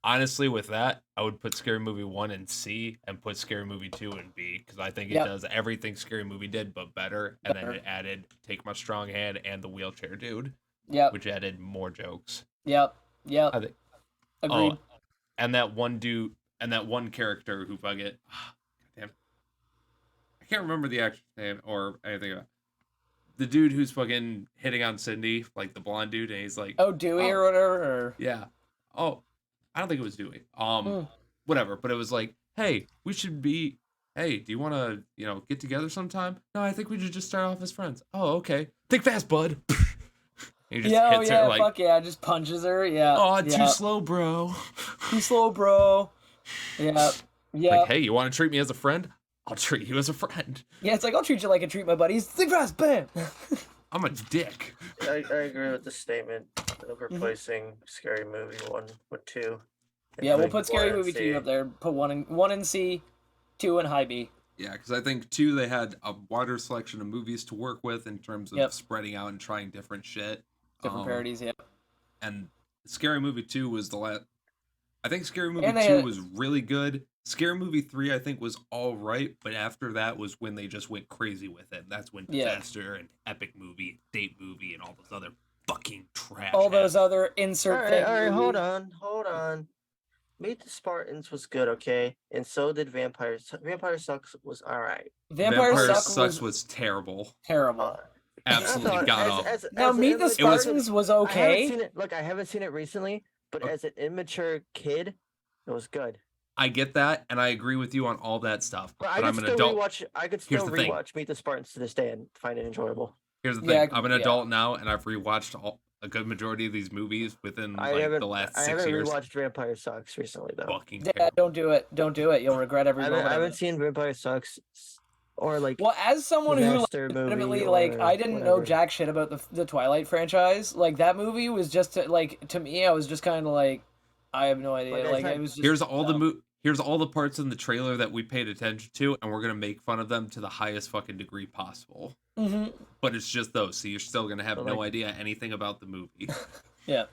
honestly, with that, I would put Scary Movie 1 in C and put Scary Movie 2 in B, because I think it Yep. does everything Scary Movie did, but better. And then Better. it added Take My Strong Hand and The Wheelchair Dude, Yep. which added more jokes. Yep. I think. Agreed. Oh, and that one dude, and that one character who fucking, damn, I can't remember the actor's name or anything about the dude who's fucking hitting on Cindy, like the blonde dude, and he's like, Oh, Dewey or whatever. Or... yeah. Oh, I don't think it was Dewey. Hmm. Whatever. But it was like, hey, we should be. Hey, do you want to, get together sometime? No, I think we should just start off as friends. Oh, okay. Think fast, bud. He just Yeah, hits yeah, her like, fuck yeah, just punches her. Yeah. oh, yeah. too slow, bro. Too slow, bro. Yeah. Yeah. Like, hey, you want to treat me as a friend? I'll treat you as a friend. Yeah, it's like I'll treat you like I treat my buddies. Think fast, bam. I'm a dick. I agree with the statement of replacing Scary Movie 1 with 2. and Yeah, we'll putting put Scary 1 in Movie C. 2 up there. Put one in C, 2 in high B. Yeah, because I think, too, they had a wider selection of movies to work with in terms of Yep. spreading out and trying different shit. Different parodies, yeah. And Scary Movie 2 was the last. I think Scary Movie And 2 they had- was really good. Scary Movie 3, I think, was all right, but after that was when they just went crazy with it. That's when Yeah. Disaster and Epic Movie, Date Movie, and all those other fucking trash. All those ass- other insert things. All right, hold on. Meet the Spartans was good, okay? And so did Vampires. Vampire Sucks was alright. Vampire Sucks was terrible. terrible. Absolutely god awful. Now, Meet the Spartans was okay. I haven't seen it recently, but Okay. as an immature kid, it was good. I get that, and I agree with you on all that stuff. But But I'm an adult. I could Here's still the thing. rewatch Meet the Spartans to this day and find it enjoyable. Here's the Yeah, thing. I'm an yeah. adult now, and I've rewatched a good majority of these movies within I like haven't the last I 6 haven't years. rewatched Vampire Sucks recently though. Fucking Yeah, terrible. don't do it. Don't do it. You'll regret every I moment. of haven't it. seen Vampire Sucks or like Well, as someone who Disaster legitimately movie like or I didn't know whatever. jack shit about the Twilight franchise. Like that movie was just to me I was just kind of like I have no idea. Like I Like said, it was just Here's all dumb. here's all the parts in the trailer that we paid attention to, and we're gonna make fun of them to the highest fucking degree possible. Mhm. But it's just those, so you're still gonna have But, no like- idea anything about the movie. Yeah.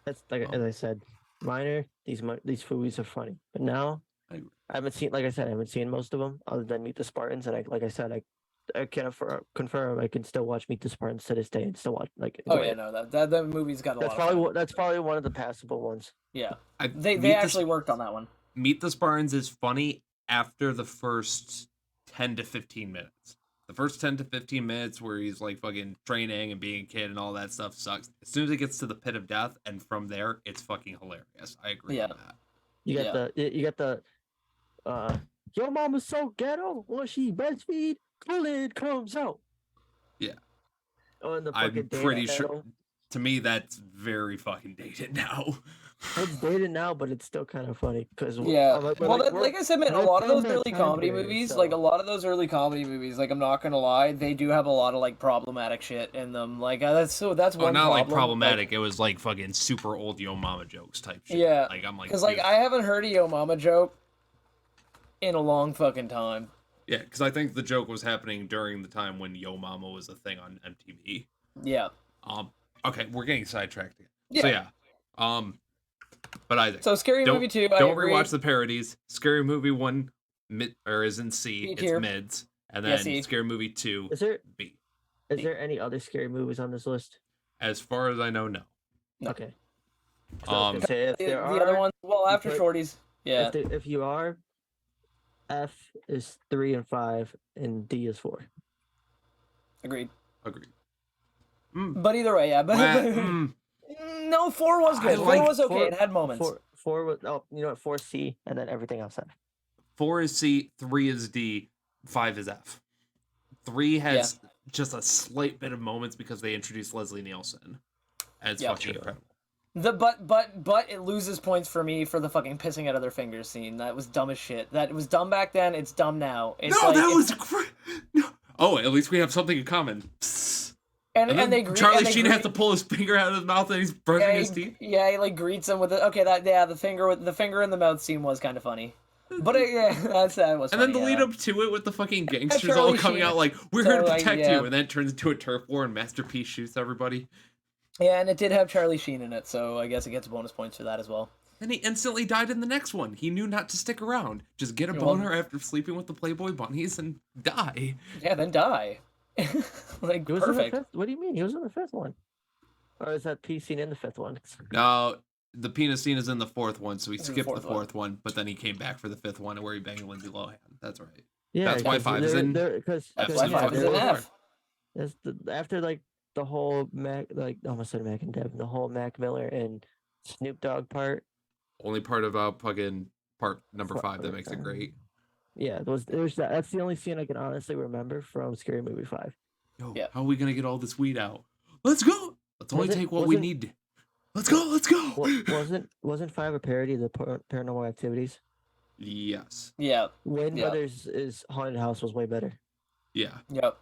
that's like Oh. as I said, minor. These movies are funny, but now I agree. I haven't seen. Like I said, I haven't seen most of them other than Meet the Spartans, and I can confirm I can still watch Meet the Spartans to this day and still watch Oh enjoy yeah, it. no, that movie's got a That's lot. probably of what that's probably one of the passable ones. Yeah, I, they Meet the actually worked on that one. Meet the Spartans is funny after the first 10 to 15 minutes. The first 10 to 15 minutes where he's like fucking training and being a kid and all that stuff sucks. As soon as it gets to the pit of death and from there, it's fucking hilarious. I agree Yeah. with that. You got the your mama's so ghetto when she breastfeed, Kool-Aid comes out. Yeah. Oh, and the I'm fucking data pretty sure. battle. To me, that's very fucking dated now. It's dated now, but it's still kind of funny because Yeah, well, like I said, man, a we're lot of those from that early time comedy period, movies, like a so- lot of those early comedy movies, like I'm not gonna lie, they do have a lot of like problematic shit in them. Like that's Oh, one not problem. like problematic. It was like fucking super old Yo Mama jokes type shit. Yeah, Like I'm like, because like dude. I haven't heard a Yo Mama joke in a long fucking time. Yeah, because I think the joke was happening during the time when Yo Mama was a thing on MTV. Yeah, Okay, we're getting sidetracked again. yeah. So yeah, but Isaac, So Scary don't Movie 2, I don't agree. rewatch the parodies. Scary Movie 1 is in C, B it's tier. mids, and Yeah, then C. Scary Movie 2 Is there B. any other scary movies on this list? As far as I know, no. No. Okay. So I was Um, gonna say, if The there other are, one, well, after put- Shorties, yeah, if you are, F is 3 and 5, and D is 4. Agreed. Agreed. But either way, yeah. But, no, 4 was good. I 4 like was okay. 4 It had moments. 4 was, oh, you know what, 4 C, and then everything else F. 4 is C, 3 is D, 5 is F. 3 has just a slight bit of moments because they introduced Leslie Nielsen. And it's fucking incredible. But it loses points for me for the fucking pissing out of their fingers scene. That was dumb as shit. That was dumb back then. It's dumb now. It's No, like, that was great. No. Oh, at least we have something in common. and then they Charlie Sheen has to pull his finger out of his mouth and he's brushing his teeth. Yeah, he like greets him with it. Okay, the finger in the mouth scene was kind of funny. But that was. And funny, then the lead up to it with the fucking gangsters all Charlie coming Sheen. out like, we're here to So, protect yeah. you, and then it turns into a turf war and Master P shoots everybody. Yeah, and it did have Charlie Sheen in it, so I guess it gets bonus points for that as well. And he instantly died in the next one. He knew not to stick around. Just get a Well- boner after sleeping with the Playboy bunnies and die. Yeah, then die. Like He was in the perfect. 5th. What do you mean? He was in the 5th one. Or is that P scene in the 5th one? No, the penis scene is in the 4th one, so he In the skipped the fourth one. 4th one, but then he came back for the 5th one where he banged Lindsay Lohan. That's right. Yeah, That's why 5 is in Because F. Why Yeah, 5 is there an was F? after like the whole Mac, like almost said Mac and Deb, the whole Mac Miller and Snoop Dogg part. Only part about fucking part number 5 that Fuck, makes it great. Yeah, there's that. That's the only scene I can honestly remember from Scary Movie 5. Yo, Yeah. how are we gonna get all this weed out? Let's go. Let's only Was it- take what we wasn't- need. Let's go. Let's go. Wasn't 5 a parody of the Paranormal Activities? Yes. Yeah. Wayne Yeah. Brothers' is Haunted House was way better. Yeah. Yep.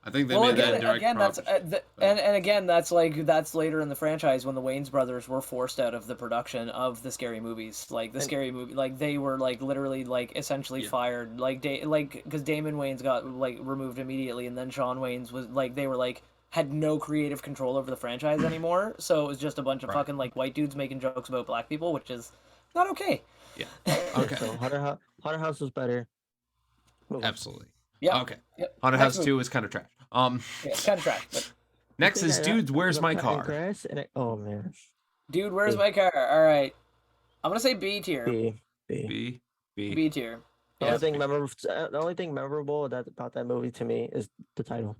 I think they Well, made that again, direct again, that's proposition. and again, that's later in the franchise when the Wayans brothers were forced out of the production of the scary movies. Like the And- scary movie, like they were like literally like essentially Yeah. fired. Like because Damon Wayans got like removed immediately, and then Sean Wayans was like they were like had no creative control over the franchise anymore. So it was just a bunch of Right. fucking like white dudes making jokes about black people, which is not okay. Yeah. Okay. So Haunted House was better. Move on. Absolutely. Yeah. Okay. Yep. Haunted Next House 2 is kind of trash. Yeah, it's kind of trash. But Next is Yeah, Dudes, Where's the My cutting Car? grass and oh man. dude, where's B. my car? All right, I'm gonna say B tier. B. B. Tier. The Yeah. only thing memorable about that movie to me is the title.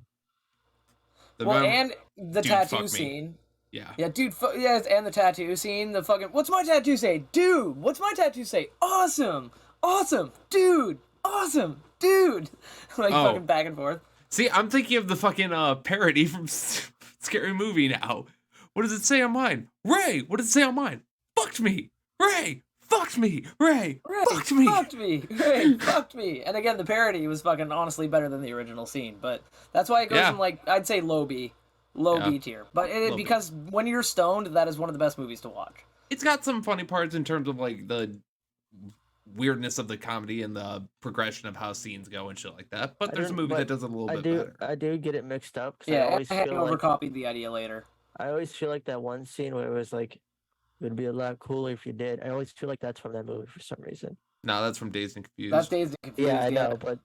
The Well, mem- and the Dude, fuck tattoo me. scene. yeah. Yeah, dude. Yes, and the tattoo scene. The fucking. What's my tattoo say, dude? What's my tattoo say? Awesome, awesome, dude. Awesome, dude. Like Oh. fucking back and forth. See, I'm thinking of the fucking parody from Scary Movie now. What does it say on mine? Ray, what does it say on mine? Fucked me. Ray, fucked me. Ray, Ray, fucked me. Fucked me. Ray, fucked me. And again, the parody was fucking honestly better than the original scene, but that's why it goes Yeah. in like I'd say low B Yeah. B tier. But Low B. because when you're stoned, that is one of the best movies to watch. It's got some funny parts in terms of like the weirdness of the comedy and the progression of how scenes go and shit like that. But I there's a didn't- movie but that does it a little I bit do better. I do get it mixed up. 'Cause I Yeah, always feel Hangover like copied the idea later. that one scene where it was like it would be a lot cooler if you did. I always feel like that's from that movie for some reason. No, that's from Dazed and Confused. That's Dazed and Confused. Yeah, I know, but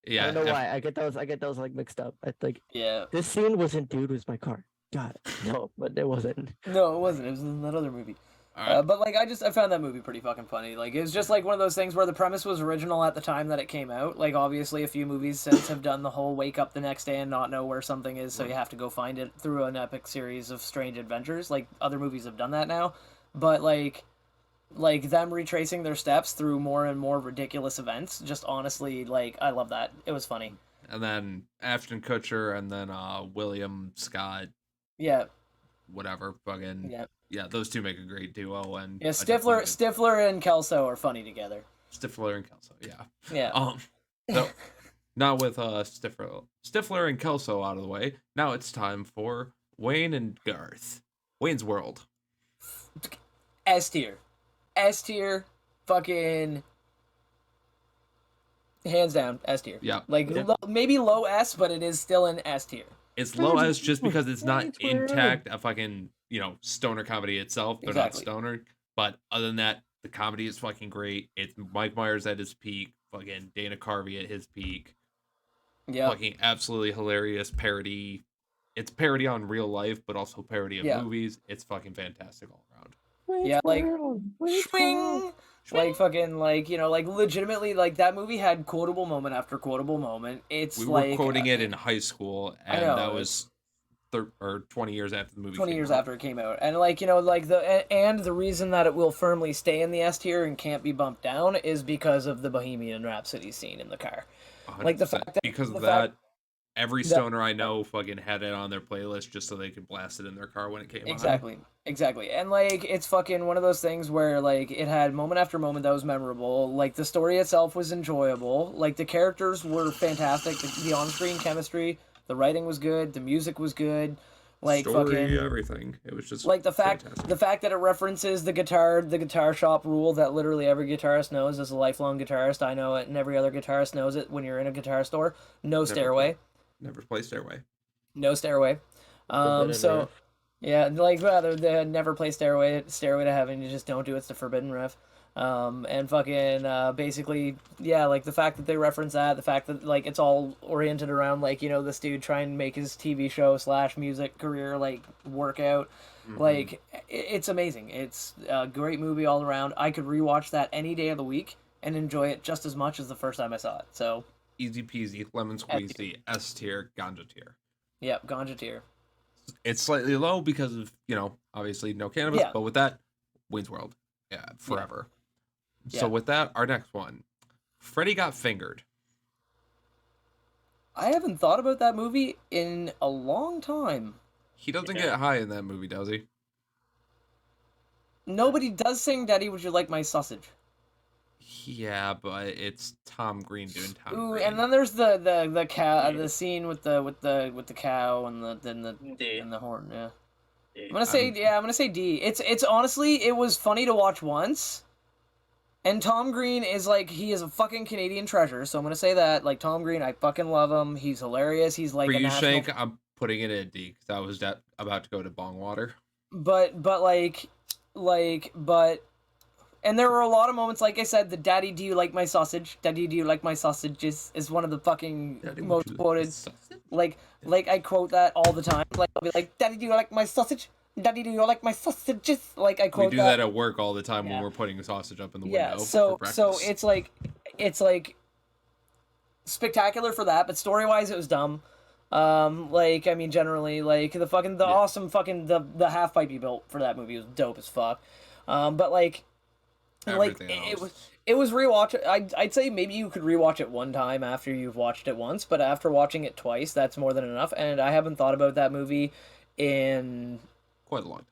yeah, I don't know F- why. I get those like mixed up. I think Yeah. this scene wasn't Dude Was My Car. God, no, but it wasn't. No, it wasn't. It was in that other movie. All right. But like, I found that movie pretty fucking funny. Like, it was just like one of those things where the premise was original at the time that it came out. Like, obviously, a few movies since have done the whole wake up the next day and not know where something is, so you have to go find it through an epic series of strange adventures. Like, other movies have done that now. But like them retracing their steps through more and more ridiculous events. Just honestly, like, I love that. It was funny. And then Ashton Kutcher and then William Scott, Yeah, whatever, fucking yeah, those two make a great duo. And yeah. I definitely think Stifler and Kelso are funny together. Stifler and Kelso, yeah. Yeah. So now with Stifler and Kelso out of the way, now it's time for Wayne and Garth. Wayne's World. S tier. S tier. Fucking. Hands down, S tier. Yeah. Like, Yeah. maybe low S, but it is still an S tier. It's low as just because it's not Wayne's World. intact a fucking, stoner comedy itself. They're Exactly. not stoner. But other than that, the comedy is fucking great. It's Mike Myers at his peak. Fucking Dana Carvey at his peak. Yeah. Fucking absolutely hilarious parody. It's parody on real life, but also parody of Yeah. movies. It's fucking fantastic all around. Wayne's Yeah, like, World, Wayne's Swing! World. Like fucking like like legitimately like that movie had quotable moment after quotable moment. It's We like were quoting it in high school, I and know, that was 20 years after the movie 20 came years out. after it came out, and like like and the reason that it will firmly stay in the S tier and can't be bumped down is because of the Bohemian Rhapsody scene in the car. Like the 100%. fact that Because of the fact that, every that stoner I know fucking had it on their playlist just so they could blast it in their car when it came on. exactly, and like it's fucking one of those things where like it had moment after moment that was memorable. Like the story itself was enjoyable. Like the characters were fantastic. The on-screen chemistry, the writing was good, the music was good. Like Story, fucking everything. It was just like fantastic. the fact that it references the guitar shop rule that literally every guitarist knows as a lifelong guitarist. I know it, and every other guitarist knows it. When you're in a guitar store, no stairway, Never play Stairway. no stairway. Forbidden So Riff. yeah, like rather than never play Stairway to Heaven. You just don't do it. It's the forbidden riff. And fucking basically, yeah, like the fact that they reference that, the fact that like it's all oriented around like this dude trying to make his TV show / music career like work out. Like it's amazing. It's a great movie all around. I could rewatch that any day of the week and enjoy it just as much as the first time I saw it. So Easy peasy, lemon squeezy, S tier, ganja tier. yeah, Ganja tier. It's slightly low because of, obviously no cannabis, Yeah. but with that, Wayne's World. Yeah, forever. Yeah. So with that, our next one, Freddy Got Fingered. I haven't thought about that movie in a long time. He doesn't get high in that movie, does he? Nobody does sing "Daddy, would you like my sausage?" Yeah, but it's Tom Green doing Tom Ooh, Green. and then there's the cow, the scene with the cow and D. the horn. Yeah, D. I'm gonna say D. It's honestly it was funny to watch once. And Tom Green is like he is a fucking Canadian treasure, so I'm gonna say that. Like Tom Green, I fucking love him. He's hilarious. He's like For a you, national. Shank, I'm putting it at D because I was about to go to Bongwater. But and there were a lot of moments, like I said, the "Daddy, do you like my sausage? Daddy, do you like my sausage?" is one of the fucking Daddy, would most you like quoted. this sausage? Like I quote that all the time. Like I'll be like, "Daddy, do you like my sausage? Daddy, do you like my sausages?" Like I We quote do that at work all the time when Yeah. we're putting sausage up in the Yeah, window so for breakfast. it's like spectacular for that, but story wise it was dumb. Like I mean generally like the awesome fucking the half pipe you built for that movie was dope as fuck. But like Everything it was rewatch. I'd say maybe you could rewatch it one time after you've watched it once, but after watching it twice, that's more than enough. And I haven't thought about that movie in quite a long time.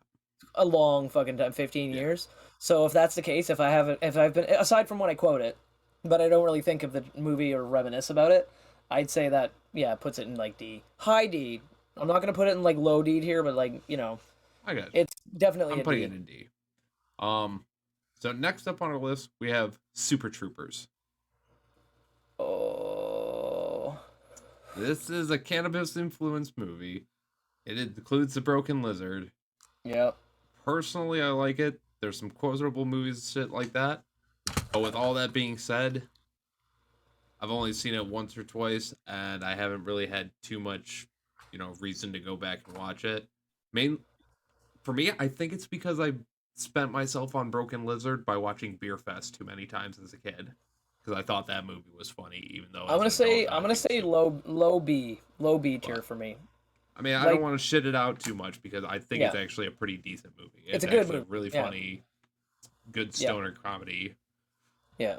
a long fucking time, 15 years. So if that's the case, if I've been aside from when I quote it, but I don't really think of the movie or reminisce about it, I'd say that puts it in like D, high D. I'm not gonna put it in like low D here, but like I got it. it's definitely I'm a putting D. it in D. So next up on our list we have Super Troopers. Oh, This is a cannabis influenced movie. It includes the Broken Lizard. yep. Personally, I like it. There's some quotable movies, shit like that. But with all that being said, I've only seen it once or twice, and I haven't really had too much, reason to go back and watch it. For me, I think it's because I spent myself on Broken Lizard by watching Beer Fest too many times as a kid, because I thought that movie was funny, even though I'm gonna as an say adult, I'm gonna I think say it's low B tier for me. I mean, I Like- don't want to shit it out too much because I think it's Yeah. actually a pretty decent movie. It's a good actually movie, really yeah. funny, good Yeah. stoner comedy. Yeah.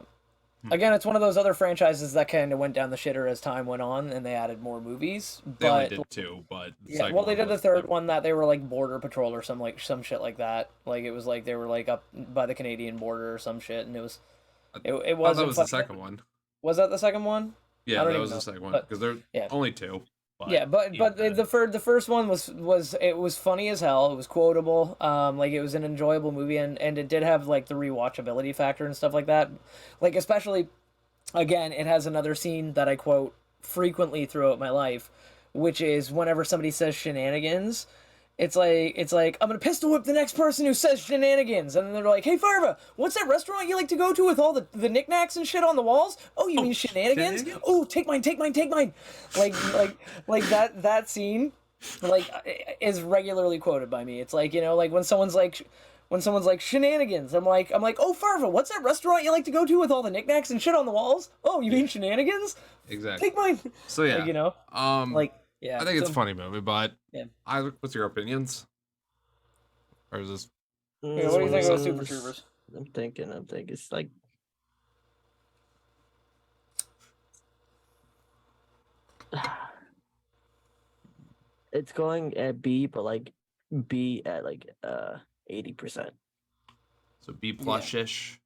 Again, it's one of those other franchises that kind of went down the shitter as time went on, and they added more movies. They only But did two, but the yeah, second well, they one did the was third one that they were like Border Patrol or some shit like that. Like it was like they were like up by the Canadian border or some shit, and it was I thought it wasn't. that was the fucking- second one. Was that the second one? I Yeah, don't that even was know, the second one but- because there yeah. only two. But Yeah, but even the first one was it was funny as hell. It was quotable. Like it was an enjoyable movie, and it did have like the rewatchability factor and stuff like that. Like especially, again, it has another scene that I quote frequently throughout my life, which is whenever somebody says shenanigans. It's like I'm gonna pistol whip the next person who says shenanigans, and then they're like, "Hey Farva, what's that restaurant you like to go to with all the knickknacks and shit on the walls? Oh, you mean shenanigans? shenanigans? Oh, take mine. Like that scene, like is regularly quoted by me. It's like like when when someone's like shenanigans, I'm like, oh Farva, what's that restaurant you like to go to with all the knickknacks and shit on the walls? Oh, you mean shenanigans? Exactly. Take mine. So yeah, Like, you know, like yeah. I think it's so- a funny movie, but Yeah. what's your opinions? Or is this Yeah, what do you think about Super Mm, Troopers? I'm thinking. It's like it's going at B, but like B at like 80%. so B plus ish?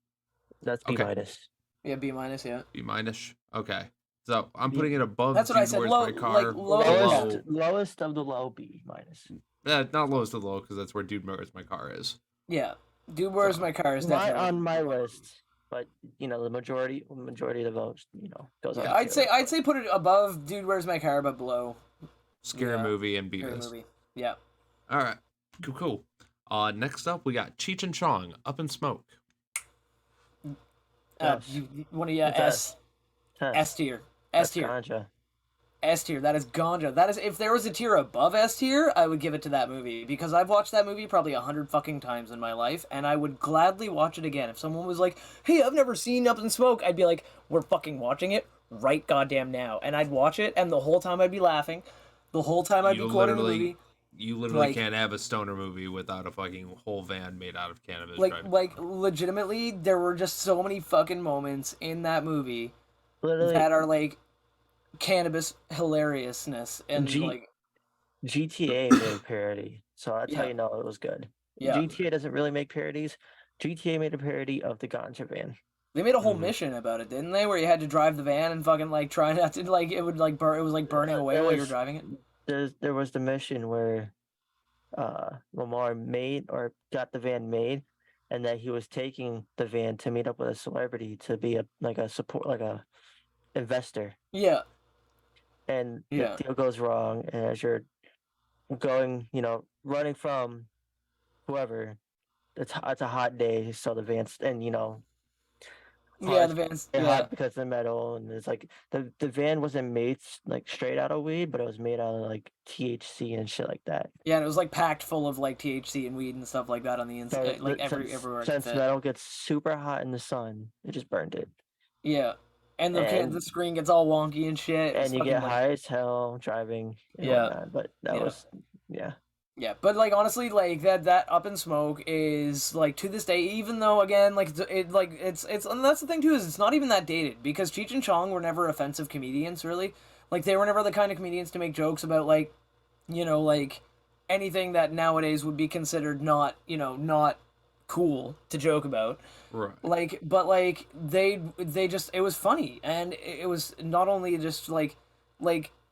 That's B Okay. minus. Yeah, B minus. Yeah. B minus. Okay. So I'm B- putting it above. That's what I Dude, said, Where's low- My Car? like, low- Lowest, lowest of the low, B minus. Not lowest of the low because that's where Dude, Where's My Car is. Yeah. Dude, where's my car? Is definitely On my list, but you know the majority of the votes, goes on. Yeah, to I'd say put it above Dude, Where's My Car, but below Scary Yeah. movie and B Scary list. movie. Yeah. All right. Cool. Next up we got Cheech and Chong, Up in Smoke. Yes. One of It's S tier. That's S tier. ganja. S tier. That is ganja. That is, if there was a tier above S tier, I would give it to that movie because I've watched that movie probably 100 fucking times in my life, and I would gladly watch it again. If someone was like, "Hey, I've never seen Up in Smoke," I'd be like, "We're fucking watching it right goddamn now," and I'd watch it, and the whole time I'd be laughing, the whole time I'd You be quoting the literally- movie. You literally Like- can't have a stoner movie without a fucking whole van made out of cannabis. Like, driving. legitimately, there were just so many fucking moments in that movie Literally, that are like cannabis hilariousness and G- like GTA made a parody, so that's how Yeah. you know it was good. yeah. GTA doesn't really make parodies. GTA made a parody of the ganja van. They made a whole Mhm. mission about it, didn't they? Where you had to drive the van and fucking like try not to like it would like burn. It was like burning away There while you were was- driving it. There was the mission where Lamar got the van made, and that he was taking the van to meet up with a celebrity to be a investor. Yeah, And Yeah. the deal goes wrong, and as you're going, running from whoever, it's a hot day, so the van's and yeah. hard- The van's they're yeah, hot because of the metal, and it's like the van wasn't made like straight out of weed, but it was made out of like THC and shit like that. yeah. And it was like packed full of like THC and weed and stuff like that on the So inside, like the- since, everywhere. it since fit. metal gets super hot in the sun, it just burned it, Yeah, and the and- the screen gets all wonky and shit. It's and you fucking, get like- high as hell driving. And Yeah. whatnot, but that Yeah. was yeah. Yeah, but like honestly, like that Up in Smoke is like to this day, even though again, like it's and that's the thing too, is it's not even that dated because Cheech and Chong were never offensive comedians really. Like they were never the kind of comedians to make jokes about like, like anything that nowadays would be considered not cool to joke about. Right. Like, but like they just it was funny, and it was not only just like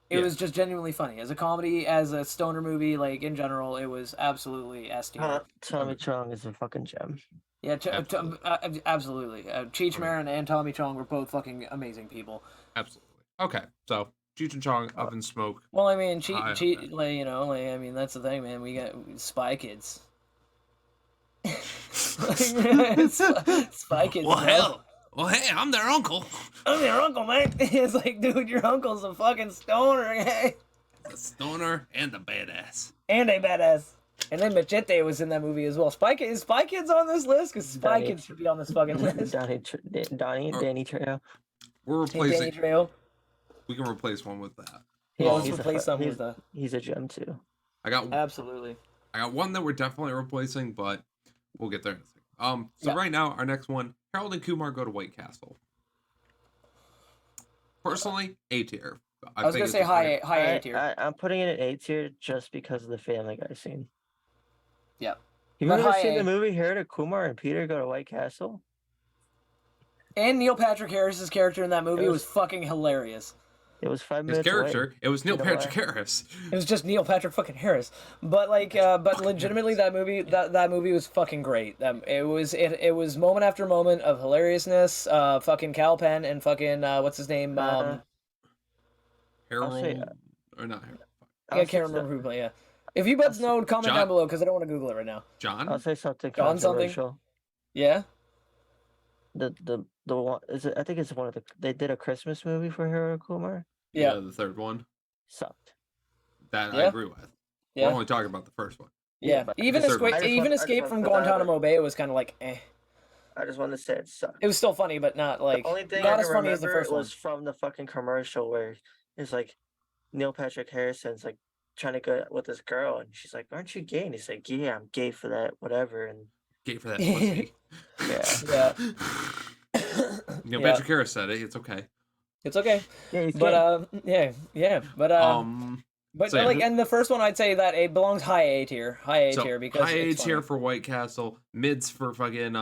it Yeah. was just genuinely funny as a comedy, as a stoner movie, like in general, it was absolutely S tier. Tommy Chong is a fucking gem. Yeah, Absolutely. absolutely. Cheech Okay. Marin and Tommy Chong were both fucking amazing people. Absolutely. Okay. So Cheech and Chong, Up in Smoke. Well, I mean, High up Cheech, there. like I mean, that's the thing, man. We got Spy Kids. Spy Kids. bro. Well, hey, I'm their uncle. I'm your uncle, man. It's like, dude, your uncle's a fucking stoner, hey? The stoner and the badass. And a badass. And then Machete was in that movie as well. Is Spy Kids on this list? Because Spy Danny- Kids should be on this fucking list. Danny Trejo. We're And Danny replacing. Trejo. We can replace one with that. Yeah, Well, let's he's a replace fu- them he's- with a... He's a gem too. I got Absolutely. one that we're definitely replacing, but we'll get there in a second. So Yeah. right now, our next one, Harold and Kumar Go to White Castle. Personally, A tier. I was think gonna it's say a high great- A tier. I'm putting it in A tier just because of the Family Guy scene. Yeah. Have you But ever high seen A. the movie Harold and Kumar and Peter Go to White Castle? And Neil Patrick Harris's character in that movie It was was- fucking hilarious. It was 5 His minutes character, away. it was Neil You know Patrick why? Harris. It was just Neil Patrick fucking Harris. But like, but legitimately, that movie was fucking great. It was moment after moment of hilariousness. Fucking Cal Penn and fucking what's his name? Harold, say, or not Harold. I can't remember who. But yeah, if you buds know, comment John- down below because I don't want to Google it right now. John. I'll say something John something? controversial. Yeah. The one is it, I think it's one of they did a Christmas movie for Harold and Kumar. Yeah. The third one. Sucked. That I Yeah. agree with. Yeah. We're only talking about the first one. Yeah, but even Just I just Escape want- I just Escape want from to put that out Guantanamo Bay was kind of like, eh. I just want to say it sucked. It was still funny, but not like The only thing not I as can funny as the remember first one. was from the fucking commercial where it's like Neil Patrick Harrison's like trying to go with this girl, and she's like, "Aren't you gay?" And he's like, "Yeah, I'm gay for that, whatever." And Gay for that pussy. yeah, Neil Yeah. Patrick Harris said it. It's okay. It's okay, yeah, he's but gay. yeah, but so yeah, like, and the first one I'd say that it belongs high A tier, so because high it's A tier funny. for White Castle, mids for fucking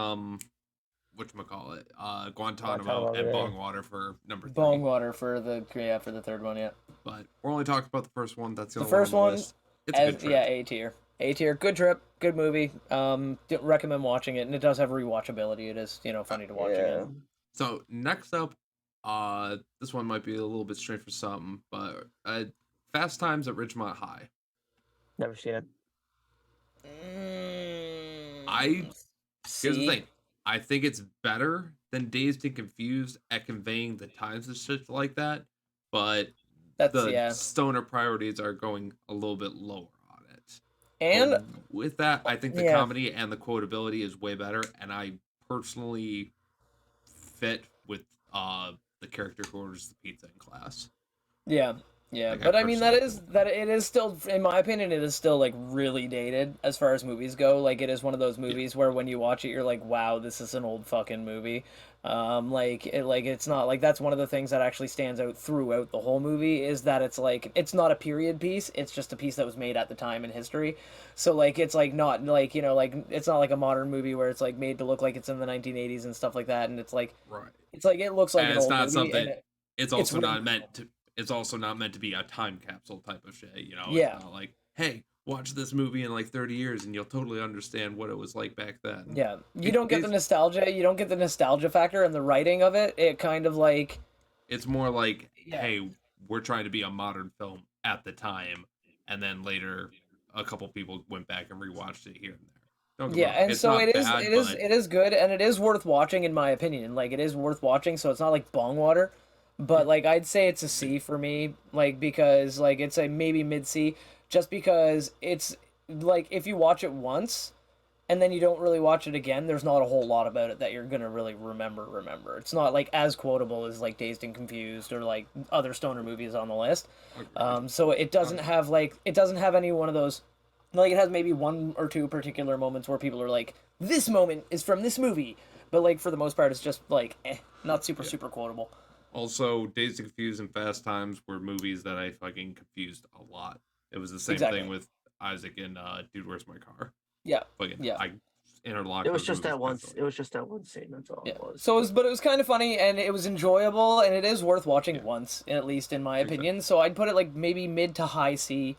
whatchamacallit, Guantanamo, Guantanamo, and yeah. Bongwater for number 3. Bongwater for the third one, yeah. But we're only talking about the first one. That's the The only first one on one, the list. It's a good trip. yeah, A tier. A tier, good trip, good movie. Recommend watching it, and it does have rewatchability. It is, funny to watch Yeah. again. So next up, this one might be a little bit strange for some, but Fast Times at Ridgemont High. Never seen it. Here's the thing. I think it's better than Dazed and Confused at conveying the times and shit like that, but That's the stoner priorities are going a little bit lower on it. and But with that, I think the Yeah. comedy and the quotability is way better, and I personally fit with the character who orders the pizza in class. yeah, Like, but I mean that personally- it is still, in my opinion, it is still like really dated as far as movies go. Like, it is one of those movies where when you watch it, you're like, wow, this is an old fucking movie. It's not like, that's one of the things that actually stands out throughout the whole movie, is that it's like, it's not a period piece, it's just a piece that was made at the time in history. So like, it's like not like, it's not like a modern movie where it's like made to look like it's in the 1980s and stuff like that, and it's like Right. it looks like And an it's old not movie, something. and It's also really not meant to. It's also not meant to be a time capsule type of shit. Yeah. It's not like, hey, watch this movie in like 30 years and you'll totally understand what it was like back then. Yeah, you don't get the nostalgia. You don't get the nostalgia factor, and the writing of it. It kind of like, It's more like, Yeah. hey, we're trying to be a modern film at the time, and then later, a couple people went back and rewatched it here and there. Don't get me yeah, wrong, and it's so not it is. bad, It is. but It is good, and it is worth watching, in my opinion. Like, it is worth watching. So it's not like Bongwater, but like, I'd say it's a C for me. Like, because like, it's a maybe mid C, just because it's like, if you watch it once and then you don't really watch it again, there's not a whole lot about it that you're gonna really remember. It's not like as quotable as like Dazed and Confused or like other stoner movies on the list. So it doesn't have any one of those, like, it has maybe one or two particular moments where people are like, this moment is from this movie, but like, for the most part, it's just like, not super quotable. Also, Dazed and Confused and Fast Times were movies that I fucking confused a lot. It was the same Exactly. thing with Isaac and Dude, Where's My Car? Yeah. Fucking, Yeah. I interlocked. It was those just that movies one. constantly. It was just that one scene. That's all Yeah. it was. So it was kind of funny, and it was enjoyable, and it is worth watching once, at least in my opinion. So I'd put it like maybe mid to high C.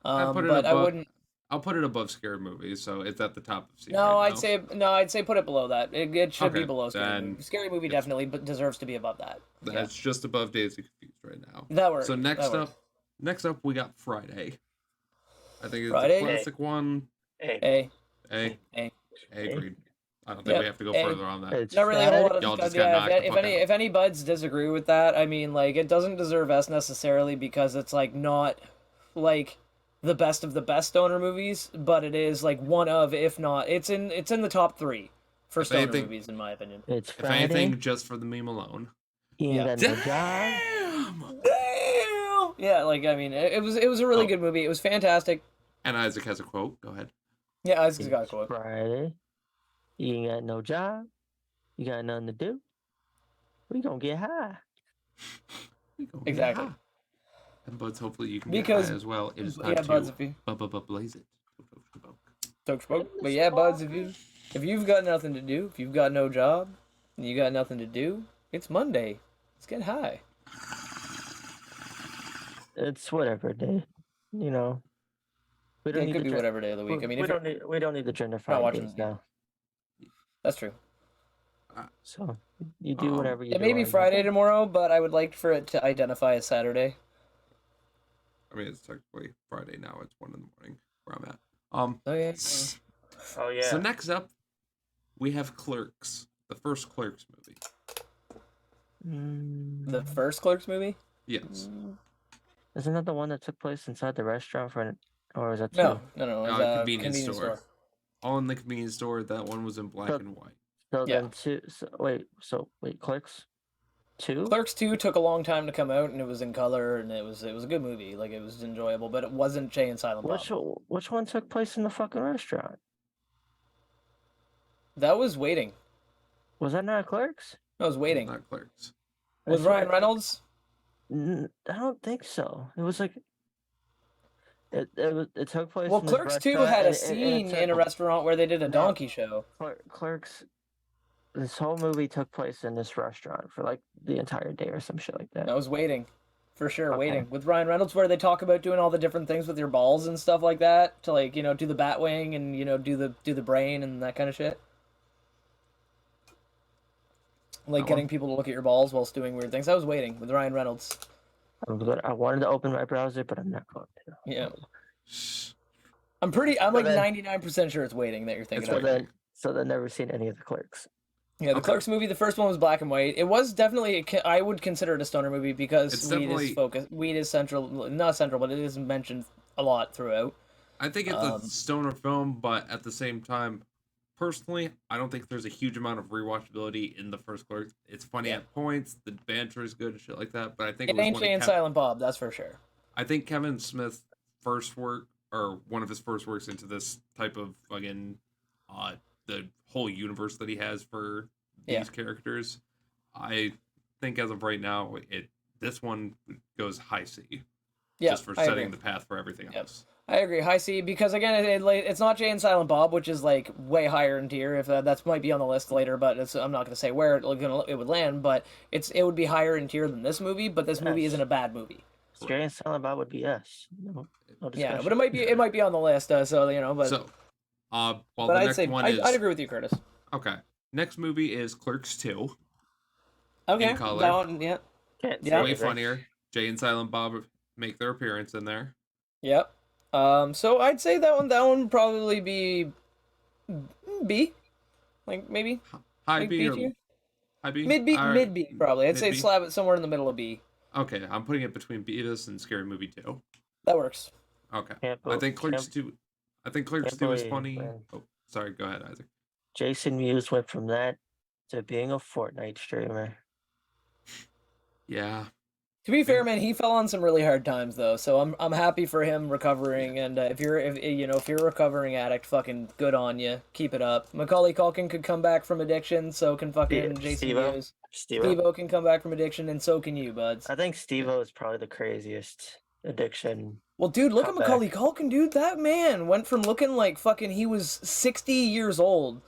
I put it But I above- wouldn't. I'll put it above Scary Movies, so it's at the top of C. No, right I'd now. say put it below that. It should be Okay, below Scary then Movie. Scary Movie definitely, but deserves to be above that. That's just above Dazed and Confused right now. That works. So next that works. up we got Friday. I think it's Friday? the classic one. Hey, A. A. A. Agreed. I don't think we have to go A. further on that. it's Not really a whole lot of Y'all just discussion. got Yeah, knocked the fuck if any buds disagree with that, I mean, like, it doesn't deserve S necessarily, because it's like not like the best of the best stoner movies, but it is like one of, if not, it's in the top 3 for stoner anything- movies, in my opinion. It's If Friday. anything, just for the meme alone. You ain't Yeah. got no job. Damn! Damn! Yeah, like, I mean, it was a really Oh. good movie. It was fantastic. And Isaac has a quote. Go ahead. Yeah, Isaac's got a It's quote. Friday. You ain't got no job. You got nothing to do. We gonna get high. We go, Exactly. yeah. And Buds, hopefully you can Because- get high as well. It is time Yeah, Buds, to if you blaze it. talk smoke. But yeah, Buds, if you've got nothing to do, if you've got no job, and you got nothing to do, it's Monday. Let's get high. It's whatever day. You know. We Yeah, don't it need could the be gen- whatever day of the week. I mean, we if you're, don't need the gender not Friday watching days the- now. that's true. So you do whatever you It do. may be on Friday Monday. tomorrow, but I would like for it to identify as Saturday. I mean, it's technically Friday now. It's 1 in the morning where I'm at. Oh yeah. Oh yeah. So next up, we have Clerks, the first Clerks movie. The first Clerks movie? Yes. Isn't that the one that took place inside the restaurant for Or is that two? No. It was a convenience store. All in the convenience store. That one was in black So- and white. So Yeah. then two. Wait, Clerks 2. Clerks 2 took a long time to come out, and it was in color, and it was a good movie. Like, it was enjoyable, but it wasn't Jay and Silent Bob. Which one took place in the fucking restaurant? That was Waiting. Was that not Clerks? That was Waiting. Not Clerks. Was Ryan Reynolds? I don't think so. It was like it took place. Well, in this Clerks 2 restaurant, had a and it scene took- in a restaurant where they did a No. donkey show. Clerks. This whole movie took place in this restaurant for like the entire day or some shit like that. That was Waiting. For sure, Okay. Waiting. With Ryan Reynolds, where they talk about doing all the different things with your balls and stuff like that. To, like, do the bat wing and, do the brain and that kind of shit. Like, That getting one? people to look at your balls whilst doing weird things. That was Waiting with Ryan Reynolds. I wanted to open my browser, but I'm not going to. Yeah. Shh. I'm So like then- 99% sure it's Waiting that you're thinking It's of. Waiting. So they've never seen any of the Clerks. Yeah, the Okay. Clerks movie, the first one was black and white. It was definitely, I would consider it a stoner movie because It's weed is central, not central, but it is mentioned a lot throughout. I think it's a stoner film, but at the same time, personally, I don't think there's a huge amount of rewatchability in the first Clerks. It's funny Yeah. at points, the banter is good and shit like that. But I think It was ain't one of Jay and Silent Bob, that's for sure. I think Kevin Smith's first work, or one of his first works into this type of fucking the whole universe that he has for these Yeah. characters. I think as of right now, this one goes high C, Yeah, just for I setting agree. the path for everything Yep. else. I agree, high C, because again, it's not Jay and Silent Bob, which is like way higher in tier. If that might be on the list later, but I'm not going to say where it would land. But it would be higher in tier than this movie. But this movie Yes. isn't a bad movie. Jay and Silent Bob would be yes. No Yeah, discussion. but it might be on the list. But So, well, but the I'd next say one is I'd agree with you, Curtis. okay. Next movie is Clerks 2. Okay, In color. that one, yeah, Can't Yeah. say Way anything. funnier. Jay and Silent Bob make their appearance in there. yep. So I'd say that one would probably be B, like maybe High like B or tier? high B? Mid B probably. I'd say mid-B? slab it somewhere in the middle of B. Okay, I'm putting it between Beavis and Scary Movie 2. That works. Okay. Can't I think Clerks can't- 2 I think Clerks can't 2 is believe, funny. man. Oh, sorry, go ahead, Isaac. Jason Mewes went from that to being a Fortnite streamer. Yeah. To be fair, man, he fell on some really hard times though, so I'm happy for him recovering. And if you're a recovering addict, fucking good on you. Keep it up. Macaulay Culkin could come back from addiction, so can fucking Jason Steve-O. Mewes. Steve. Steve-O can come back from addiction, and so can you, buds. I think Steve-O is probably the craziest addiction. Well, dude, look at Comeback. Macaulay Culkin, dude. That man went from looking like fucking he was 60 years old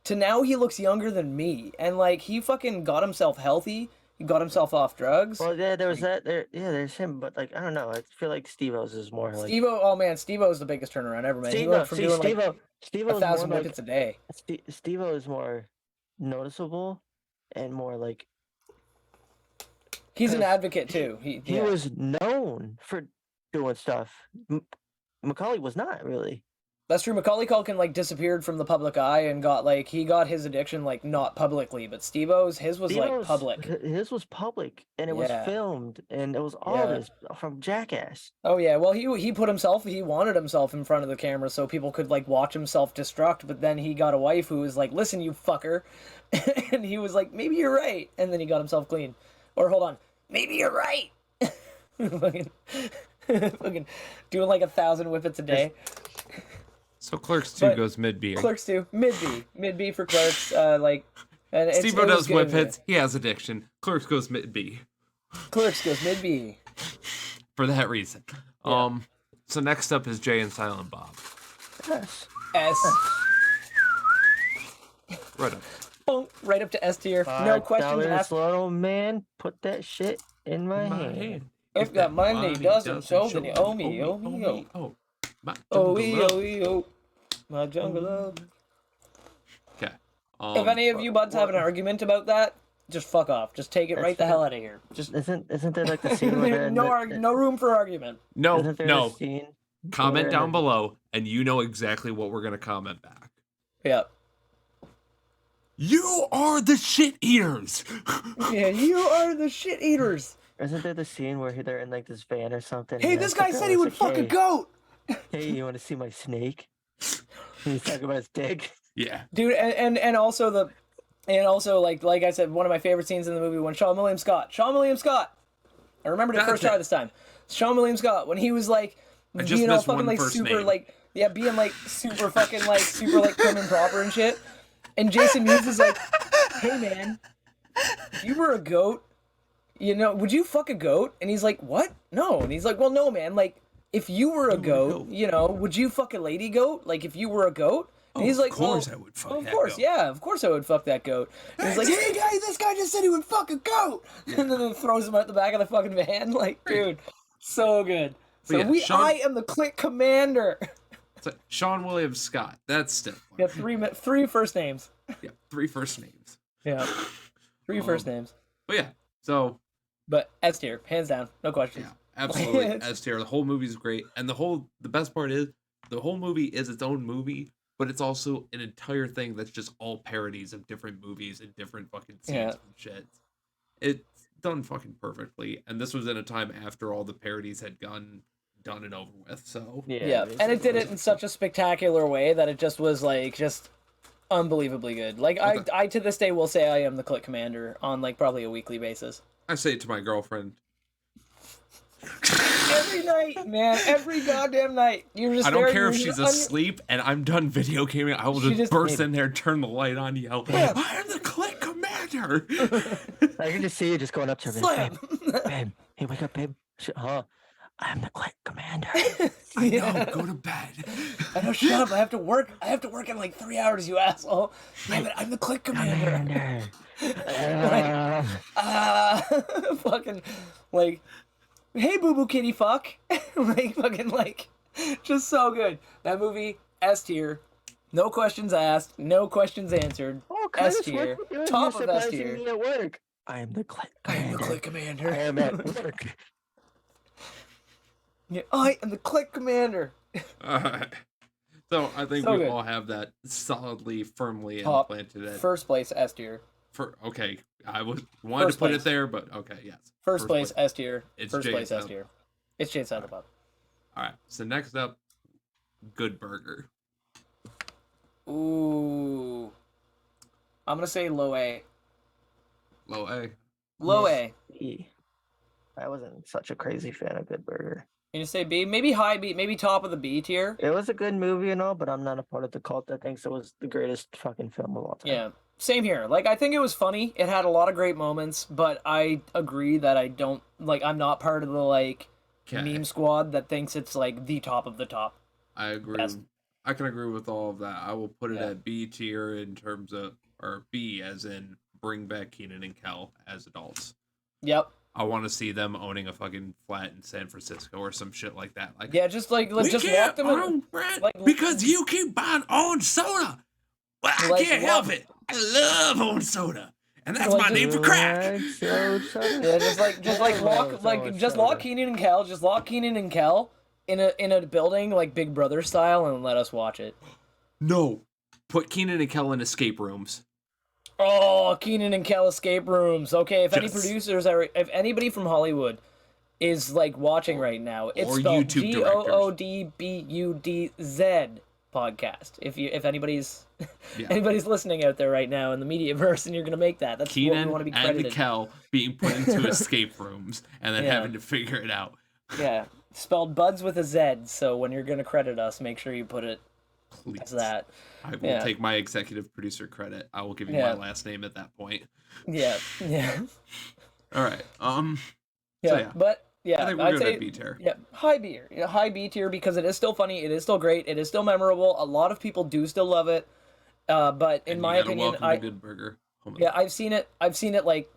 to now he looks younger than me, and like he fucking got himself healthy. He got himself off drugs. Well, yeah, there was that. There's him, but like I don't know. I feel like Steve-O's is more like Steve-O, oh man, Steve-O's the biggest turnaround ever, man. He went from doing like Steve-O's 1,000 more whippets a day. like Steve-O is more noticeable and more like He's an 'cause advocate too. He he was known for doing stuff. Macaulay was not really. That's true. Macaulay Culkin like disappeared from the public eye and got his addiction like not publicly, but Steve-O's his was like Steve-O's- public. His was public, and it was Yeah. filmed, and it was all Yeah. this from Jackass. Oh yeah, well he wanted himself in front of the camera so people could like watch himself destruct, but then he got a wife who was like, "Listen, you fucker," and he was like, "Maybe you're right," and then he got himself clean. Or hold on, maybe you're right. fucking, fucking doing like 1,000 whippets a day. So Clerks 2 But goes mid B. Clerks 2, mid B for Clerks. Like, and Steve-O it was does good. whip hits. He has addiction. Clerks goes mid B Clerks goes mid B. for that reason. Yeah. So next up is Jay and Silent Bob. Yes. S. Right up. Boom, right up to S tier. No questions $5 asked. little man, put that shit in my My hand. hand. If that money doesn't show, then you owe me, owe me, owe. Oh, my Oh, jungle love. oh, my jungle love. Okay. If any of you buds have an argument about that, just fuck off. Just take it That's right the fine. hell out of here. Just Isn't there like the scene where they're in the, no room for argument. No, isn't there no. a scene Comment where down in- below, and you know exactly what we're gonna comment back. Yeah. You are the shit eaters. Yeah, you are the shit eaters. Isn't there the scene where they're in like this van or something? Hey, and this the guy girl said he is would like, fuck a "Hey." goat. Hey, you want to see my snake? He's talking about his dick. Yeah. Dude, and also like I said, one of my favorite scenes in the movie when Sean William Scott, I remembered it That's first try it. this time. Sean William Scott, when he was like, I just you know, missed fucking one like first super name. like, yeah, being like super fucking like super like prim and proper and shit. And Jason Mewes is like, hey man, if you were a goat, you know, would you fuck a goat? And he's like, what? No. And he's like, well, no, man. Like, if you were a goat, you know, would you fuck a lady goat? Like, if you were a goat? And he's like, of course well, I would fuck of that course, goat. yeah, of course I would fuck that goat. And he's like, hey guys, this guy just said he would fuck a goat. And then throws him out the back of the fucking van. Like, dude, so good. So But yeah, I am the clique commander. It's like Sean William Scott. That's still fun. Yeah, three first names. Yeah, 3 first names. Yeah, three first names. But yeah, so But S tier, hands down, no questions. yeah, absolutely S tier. The whole movie's great, and the best part is the whole movie is its own movie, but it's also an entire thing that's just all parodies of different movies and different fucking scenes Yeah. and shit. It's done fucking perfectly, and this was in a time after all the parodies had done and over with. So Yeah, and it did it in such a spectacular way that it just was like just unbelievably good. Like I to this day will say I am the clique commander on like probably a weekly basis. I say it to my girlfriend. Every night, man, every goddamn night. You're just I don't there, care if you're she's just asleep and I'm done video gaming. I will She just just- burst in there, turn the light on, yell, "I am the clique commander!" I can just see you just going up to her. Slam. Babe, hey, wake up, babe. Huh? I'm the clique commander. I Yeah. know, go to bed. I know, shut up. I have to work in like 3 hours, you asshole. Damn it, I'm the clique commander. Fucking, like, hey, boo boo kitty fuck. Like, fucking, like, just so good. That movie, S tier. No questions asked, no questions answered. Oh, S Curtis, tier. what you doing? Top You're of S surprising tier. me at work. I am the clique I am the commander. clique commander. I am at work. Yeah, I am the clique commander. So I think So we good. all have that solidly, firmly Top. implanted. First place, S tier. Okay, I wanted First to put place. it there, but okay, yes. First place, S tier. It's First Jay place, S Silent. tier. It's Jade Silent Bob. All right. So next up, Good Burger. Ooh. I'm gonna say low A. Low A. Low A. B. I wasn't such a crazy fan of Good Burger. Can you say B? Maybe high B. Maybe top of the B tier. It was a good movie and all, but I'm not a part of the cult that thinks it was the greatest fucking film of all time. Yeah. Same here. Like, I think it was funny. It had a lot of great moments, but I agree that I don't, like, I'm not part of the, like, Okay. meme squad that thinks it's, like, the top of the top. I agree. Best. I can agree with all of that. I will put it Yeah. at B tier in terms of, or B as in bring back Keenan and Kel as adults. Yep. I want to see them owning a fucking flat in San Francisco or some shit like that. Like, Yeah, just, like, let's we just can't walk them in. own bread like, because you keep buying orange soda. Well, I Like, can't walk- help it. I love orange soda, and that's Like, my just- name for crack. Yeah, just lock Keenan and Kel. Just lock Keenan and Kel in a building, like, Big Brother style, and let us watch it. No, put Keenan and Kel in escape rooms. Oh, Keenan and Kel escape rooms. Okay, if any Just- producers are, if anybody from Hollywood is like watching right now, it's Or spelled YouTube GOODBUDZ podcast. If anybody's Yeah. anybody's listening out there right now in the mediaverse, and you're gonna make that, that's what we Keenan want to be and credited. Kel being put into escape rooms and then Yeah. having to figure it out. Yeah, spelled buds with a Z. So when you're gonna credit us, make sure you put it Please. as that. I will Yeah. take my executive producer credit. I will give you Yeah. my last name at that point. Yeah, yeah, All right. yeah. yeah. But yeah, I think we're I'd good say at B tier. yeah, high B tier. Yeah, high B tier because it is still funny. It is still great. It is still memorable. A lot of people do still love it. But in And my you gotta opinion, welcome I to Good Burger. Home of yeah, the- I've seen it. I've seen it like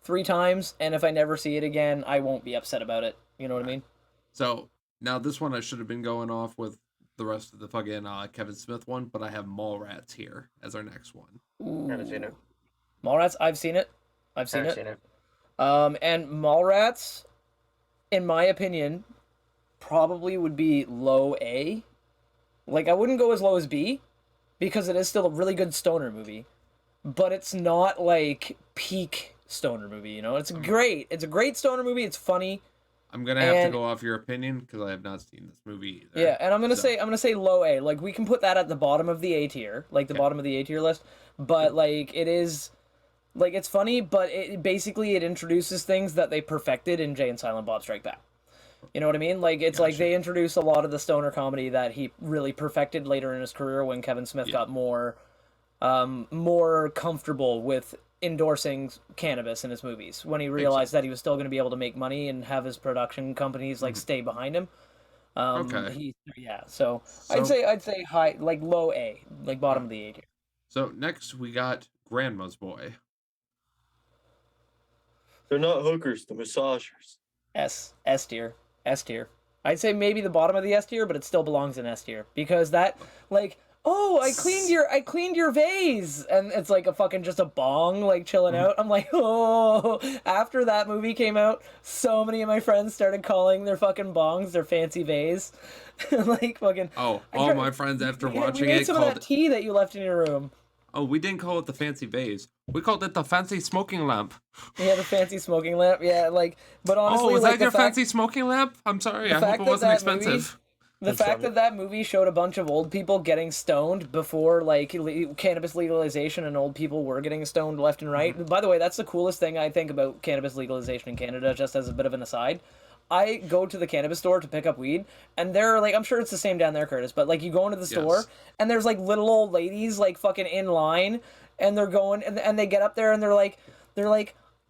3 times, and if I never see it again, I won't be upset about it. You know what I mean? So now this one I should have been going off with the rest of the fucking Kevin Smith one, but I have Mallrats here as our next one. Haven't seen it. Ooh. Mallrats, I've seen it. I've seen Haven't it. seen it. And Mallrats, in my opinion, probably would be low A. Like, I wouldn't go as low as B, because it is still a really good stoner movie. But it's not, like, peak stoner movie, you know? It's great. It's a great stoner movie. It's funny. I'm gonna have to And- go off your opinion because I have not seen this movie either. Yeah, and I'm gonna So, say low A. Like we can put that at the bottom of the A tier, like the Okay. bottom of the A tier list. But like it is, like it's funny, but it introduces things that they perfected in Jay and Silent Bob Strike Back. You know what I mean? Like it's like Gotcha. they introduce a lot of the stoner comedy that he really perfected later in his career when Kevin Smith Yeah. got more comfortable with endorsing cannabis in his movies when he realized that he was still going to be able to make money and have his production companies like stay behind him. Okay. So So- I'd say high, like low A, like bottom of the A tier. So next we got Grandma's Boy. They're not hookers, the massagers. S tier. S tier. I'd say maybe the bottom of the S tier, but it still belongs in S tier because that like, oh, I cleaned your vase, and it's like a fucking just a bong like chilling out. I'm like, oh. After that movie came out, so many of my friends started calling their fucking bongs their fancy vase, like fucking. Oh, I all tried- my friends after we watching made it some of called that tea that you left in your room. Oh, we didn't call it the fancy vase. We called it the fancy smoking lamp. Yeah, the fancy smoking lamp. Yeah, like, but honestly, Oh, was like that your the fact, fancy smoking lamp? I'm sorry. the I fact hope it that wasn't that movie- expensive. the That's fact funny. that that movie showed a bunch of old people getting stoned before like cannabis legalization, and old people were getting stoned left and right. By the way, that's the coolest thing I think about cannabis legalization in Canada. Just as a bit of an aside, I go to the cannabis store to pick up weed, and they're like, I'm sure it's the same down there, Curtis, but like you go into the store, Yes. and there's like little old ladies like fucking in line, and they're going, and they get up there, and they're like,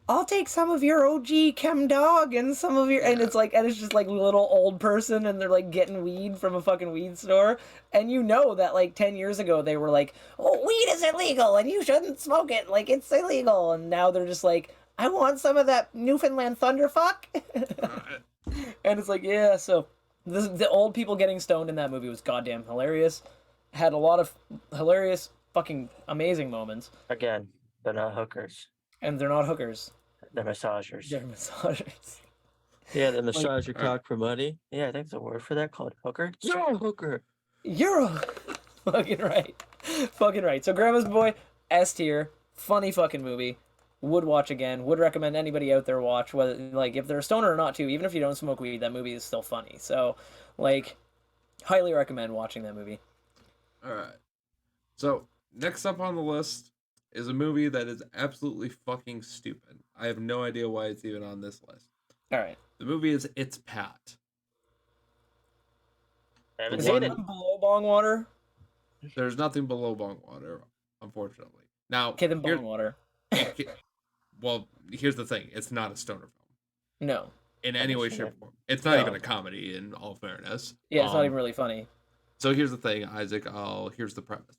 I'll take some of your OG Chem Dog and some of your, and it's like, and it's just like little old person, and they're like getting weed from a fucking weed store, and you know that like 10 years ago they were like, oh, weed is illegal and you shouldn't smoke it, like it's illegal, and now they're just like, I want some of that Newfoundland Thunderfuck, and it's like, yeah, so the old people getting stoned in that movie was goddamn hilarious, had a lot of hilarious fucking amazing moments, Again, they're not hookers. and they're not hookers, They're massagers. they're massagers. Yeah, they massage your Alright. cock for money. Yeah, I think there's a word for that called hooker. You're a hooker. You're a fucking right. Fucking right. So Grandma's Boy, S tier, funny fucking movie. Would watch again. Would recommend anybody out there watch, whether like if they're a stoner or not too. Even if you don't smoke weed, that movie is still funny. So, like, highly recommend watching that movie. All right. So next up on the list is a movie that is absolutely fucking stupid. I have no idea why it's even on this list. All right. The movie is It's Pat. I haven't Is seen it it. below bong water? There's nothing below Bongwater, unfortunately. Now, Okay, then here- bong water. well, here's the thing: it's not a stoner film No. in any Haven't way, seen shape, it. or form. It's not No. even a comedy. In all fairness, Yeah, it's not Um, even really funny. So here's the thing, Isaac. Here's the premise.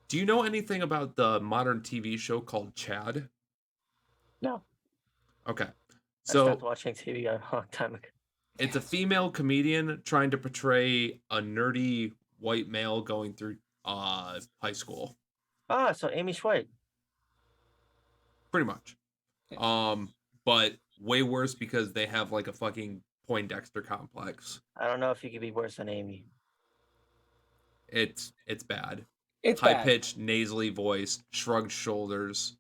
Do you know anything about the modern TV show called Chad? No. Okay. I So stopped watching TV a long time ago. it's a female comedian trying to portray a nerdy white male going through high school. Ah, so Amy Schweight. Pretty much. But way worse because they have like a fucking Poindexter complex. I don't know if you could be worse than Amy. It's bad. It's High bad. pitched, nasally voice, shrugged shoulders,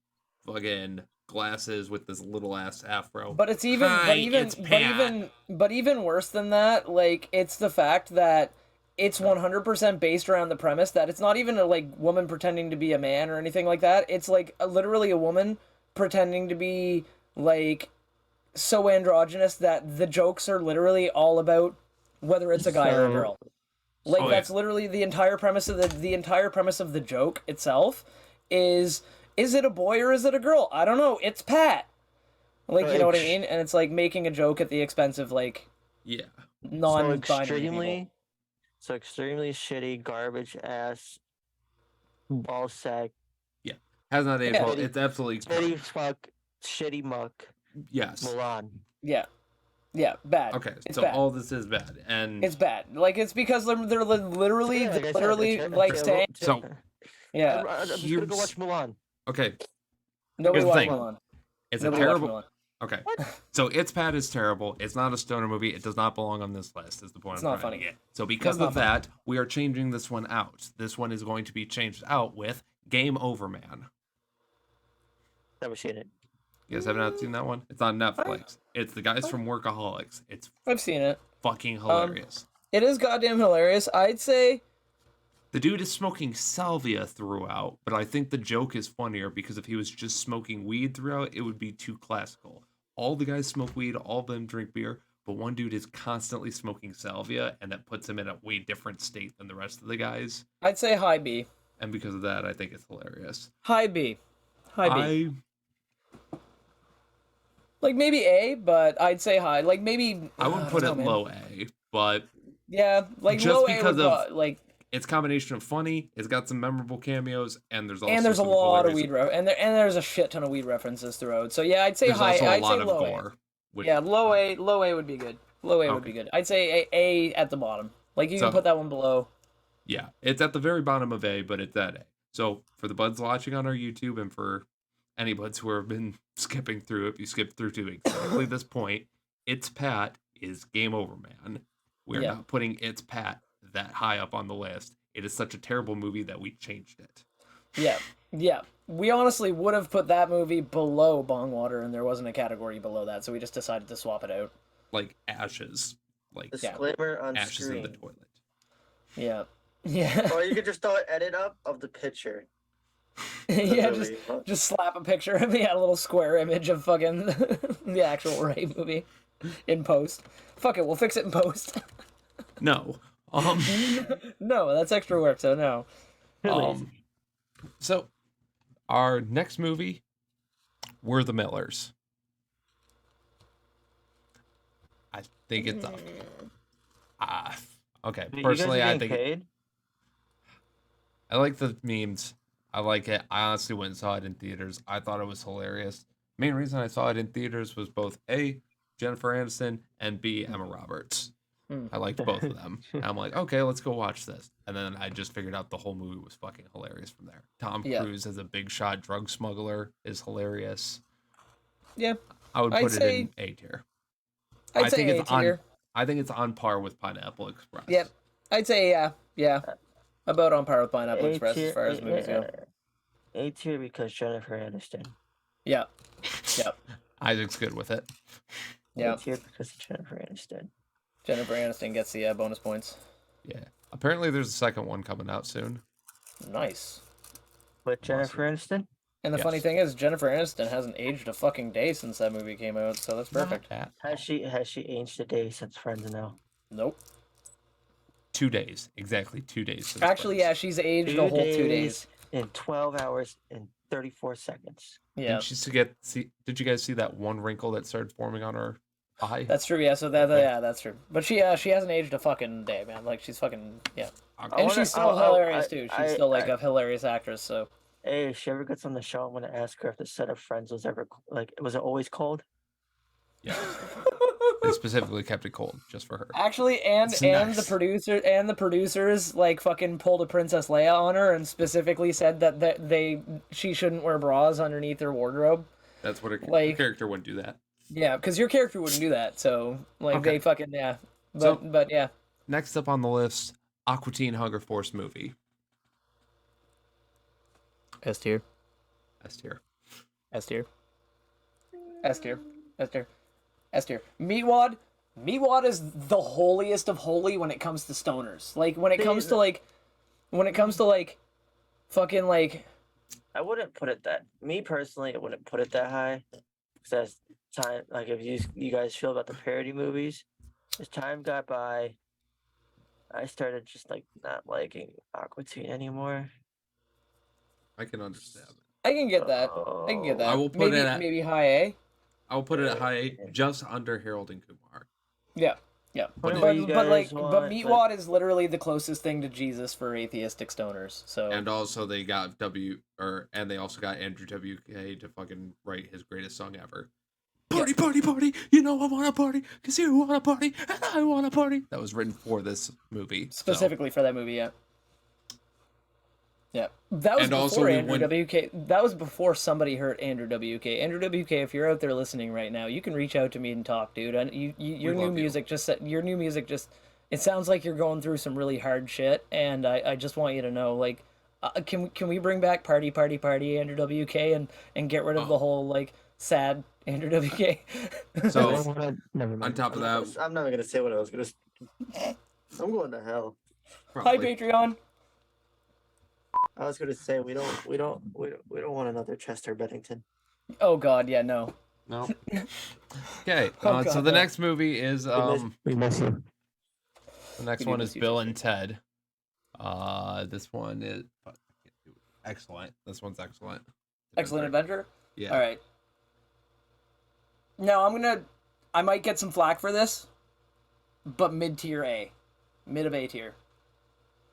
glasses with this little ass afro. But it's even, Hi, but even, it's but Pat. even, but even worse than that. Like, it's the fact that it's 100% based around the premise that it's not even a like woman pretending to be a man or anything like that. It's like literally a woman pretending to be like so androgynous that the jokes are literally all about whether it's a guy or a So- girl. Like Oh, yeah. that's literally the entire premise of the entire premise of the joke itself is it a boy or is it a girl? I don't know. It's Pat. Like, you know what I Like, mean? And it's like making a joke at the expense of like Yeah. non-binary so people. extremely shitty, garbage ass, ball sack, Has not aged Yeah. well. It's absolutely shitty fuck, shitty muck, yes. Milan. Yeah. Yeah, bad. Okay, It's so bad. all this is bad, and It's bad. Like it's because they're literally Yeah, like I said, literally it's- like it's- saying So- yeah. I'm just gonna here's- go watch Milan. okay, Nobody the watched thing. Milan. it's Nobody a watched terrible. Milan. Okay, so It's Pat is terrible. It's not a stoner movie. It does not belong on this list. Is the point It's I'm not trying to funny. get. So because not of that, we are changing this one out. This one is going to be changed out with Game Over Man. Never seen it. You guys have not seen that one? It's on Netflix. It's the guys from Workaholics. It's I've seen it. fucking hilarious. It is goddamn hilarious. I'd say The dude is smoking salvia throughout, but I think the joke is funnier because if he was just smoking weed throughout, it would be too classical. All the guys smoke weed, all of them drink beer, but one dude is constantly smoking salvia, and that puts him in a way different state than the rest of the guys. I'd say high B. And because of that, I think it's hilarious. High B. High B. I Like maybe A, but I'd say high. Like maybe I would put don't it know, man. low A, but Yeah, like just low A because would of- like, it's a combination of funny, it's got some memorable cameos, and there's also and there's a some lot of hilarious- weed and there's a shit ton of weed references throughout. So yeah, I'd say There's high. also a I'd lot say of low gore. A. which- Yeah, low A would be good. Low A would be Okay. good. I'd say A at the bottom. Like you So- can put that one below. Yeah, it's at the very bottom of A, but it's at A. So for the buds watching on our YouTube and for any buds who have been skipping through, if you skip through to exactly this point, It's Pat is Game Over Man. We're Yeah. not putting It's Pat that high up on the list. It is such a terrible movie that we changed it. Yeah. We honestly would have put that movie below Bongwater, and there wasn't a category below that, so we just decided to swap it out. Like ashes. Like Disclaimer on ashes screen. in the toilet. Yeah. Yeah. Or you could just throw an edit up of the picture. Yeah, Literally. just slap a picture of me, a little square image of fucking the actual Ray movie in post. Fuck it, we'll fix it in post. No. No, that's extra work, so no. So our next movie, We're the Millers. I think it's up. Okay. You guys Personally, are I getting think paid? I like the memes. I like it. I honestly went and saw it in theaters. I thought it was hilarious. Main reason I saw it in theaters was both A, Jennifer Aniston, and B, Emma Roberts. I liked both of them. And I'm like, okay, let's go watch this. And then I just figured out the whole movie was fucking hilarious from there. Tom Yeah. Cruise as a big shot drug smuggler is hilarious. Yeah. I would I'd put it say- in A tier. I'd I say think A it's on- tier. I think it's on par with Pineapple Express. Yep. I'd say yeah. About on par with Pineapple A Express tier- as far as movies go. A tier because Jennifer Aniston. Yeah. Yep. Isaac's good with it. Yeah. A tier because of Jennifer Aniston. Jennifer Aniston gets the bonus points. Yeah. Apparently there's a second one coming out soon. Nice. But Jennifer Aniston? And the funny Yes. thing is, Jennifer Aniston hasn't aged a fucking day since that movie came out, so that's perfect. Not at Has she aged a day since Friends now? Nope. 2 days. Exactly 2 days. since Actually, yeah, Friends. she's aged a whole 2 days. In 12 hours and 34 seconds. Yeah, Did you guys see that one wrinkle that started forming on her eye? that's true. Yeah, so that's true. But she hasn't aged a fucking day, man. Like she's fucking Okay. and she's still hilarious too. She's still like I- a hilarious actress. So Hey, if she ever gets on the show, I'm gonna ask her if the set of Friends was ever was it always cold? Yeah. They specifically kept it cold just for her. actually, and It's the nice. producers like fucking pulled a Princess Leia on her and specifically said that she shouldn't wear bras underneath her wardrobe. That's what her Like- character wouldn't do that. Yeah, because your character wouldn't do that. So like Okay. they fucking yeah. So- But yeah. Next up on the list, Aqua Teen Hunger Force movie. S tier. S tier. S tier. S tier. S tier. S tier. Meatwad. Meatwad is the holiest of holy when it comes to stoners. Like when it comes to fucking like I wouldn't put it that. Me personally, I wouldn't put it that high. Because as time, like if you guys feel about the parody movies, as time got by, I started just like not liking Aqua Teen anymore. I can understand. I can get that. I can get that. I will put maybe it at- maybe high A. I will put it at high 8, just under Harold and Kumar. Yeah. Yeah. But But, you but like guys but want, Meatwad is literally the closest thing to Jesus for atheistic stoners. So And also they got and they also got Andrew WK to fucking write his greatest song ever. Party, party, party! You know I want to party, cause you want to party, and I want to party. That was written for this movie. so- specifically for that movie, yeah. Yeah, that was And also before we Andrew went- WK. That was before somebody hurt Andrew WK. Andrew WK, if you're out there listening right now, you can reach out to me and talk, dude. And your We new love you. music it sounds like you're going through some really hard shit, and I just want you to know, like, Can we bring back Party Andrew WK and get rid of the whole like sad Andrew WK? So Never on mind. top of that, I'm not gonna say what I was gonna. I'm going to hell. Hi probably, Patreon. I was gonna say we don't want another Chester Bennington. Oh God, yeah, no. no. Okay, Oh, so God, the no. next movie is We miss you. the next We do one miss is you, Bill Chester. and Ted. This one is excellent. This one's excellent. Excellent adventure. Yeah. All right. Now I might get some flack for this, but mid-tier A, mid of A tier,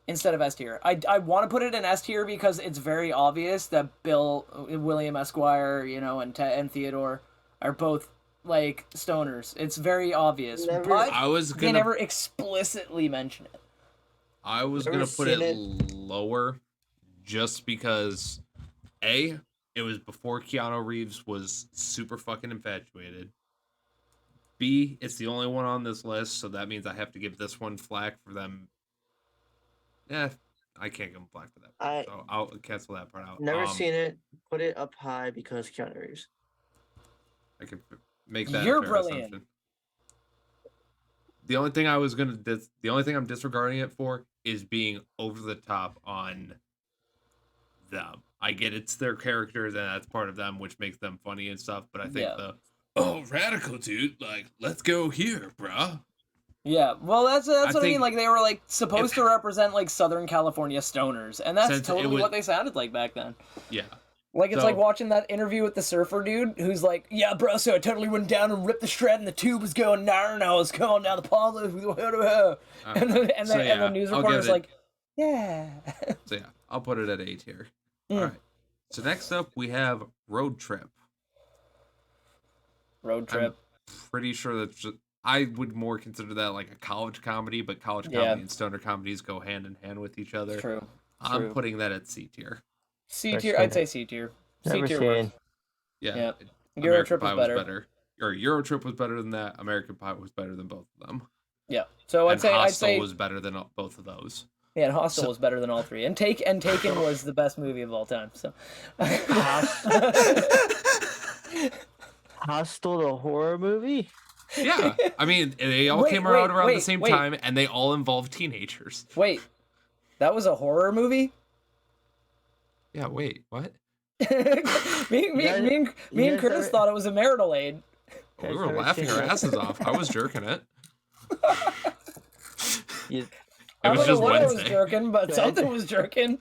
instead of S tier. I want to put it in S tier because it's very obvious that William Esquire, and Theodore are both like stoners. It's very obvious, Never- but I was they gonna never explicitly mention it. Never put seen it lower just because A, it was before Keanu Reeves was super fucking infatuated. B, it's the only one on this list, so that means I have to give this one flack for them. I can't give them flack for that. So I'll cancel that part out. Never seen it. Put it up high because Keanu Reeves. I can make that. You're a fair brilliant. Assumption. The only thing I was gonna the only thing I'm disregarding it for is being over the top on them. I get it's their characters and that's part of them, which makes them funny and stuff. But I think radical dude, like let's go here, bruh. Yeah, well, that's what I mean. think Like they were like supposed to represent like Southern California stoners, and that's Since it totally was- what they sounded like back then. Yeah. Like it's So- like watching that interview with the surfer dude who's like, "Yeah, bro, so I totally went down and ripped the shred, and the tube was going down, and I was going down the pond, and the news I'll give reporter's it- like, yeah." So yeah, I'll put it at A tier. Mm. All right. So next up we have Road Trip. Road trip. Pretty sure that's just, I would more consider that like a college comedy, but college Yeah. comedy and stoner comedies go hand in hand with each other. True. I'm True. putting that at C tier. C First tier. one. I'd say C tier. C Never tier. seen. Yeah. Yeah. American Euro Trip Pie was better. Or Euro Trip was better than that. American Pie was better than both of them. Yeah. So I'd And say Hostel was better than both of those. yeah, and Hostel So- was better than all three, and Taken was the best movie of all time. So. Hostel, the horror movie. Yeah. I mean, they all Wait, came around the wait, same wait. time and they all involved teenagers. Wait, that was a horror movie? Yeah, wait, what? me and guys Curtis ever- thought it was a marital aid. We Guys were ever laughing seen our that? asses off. I was jerking it. You, It I was don't know just what I was Wednesday. jerking, but Yeah, something was jerking.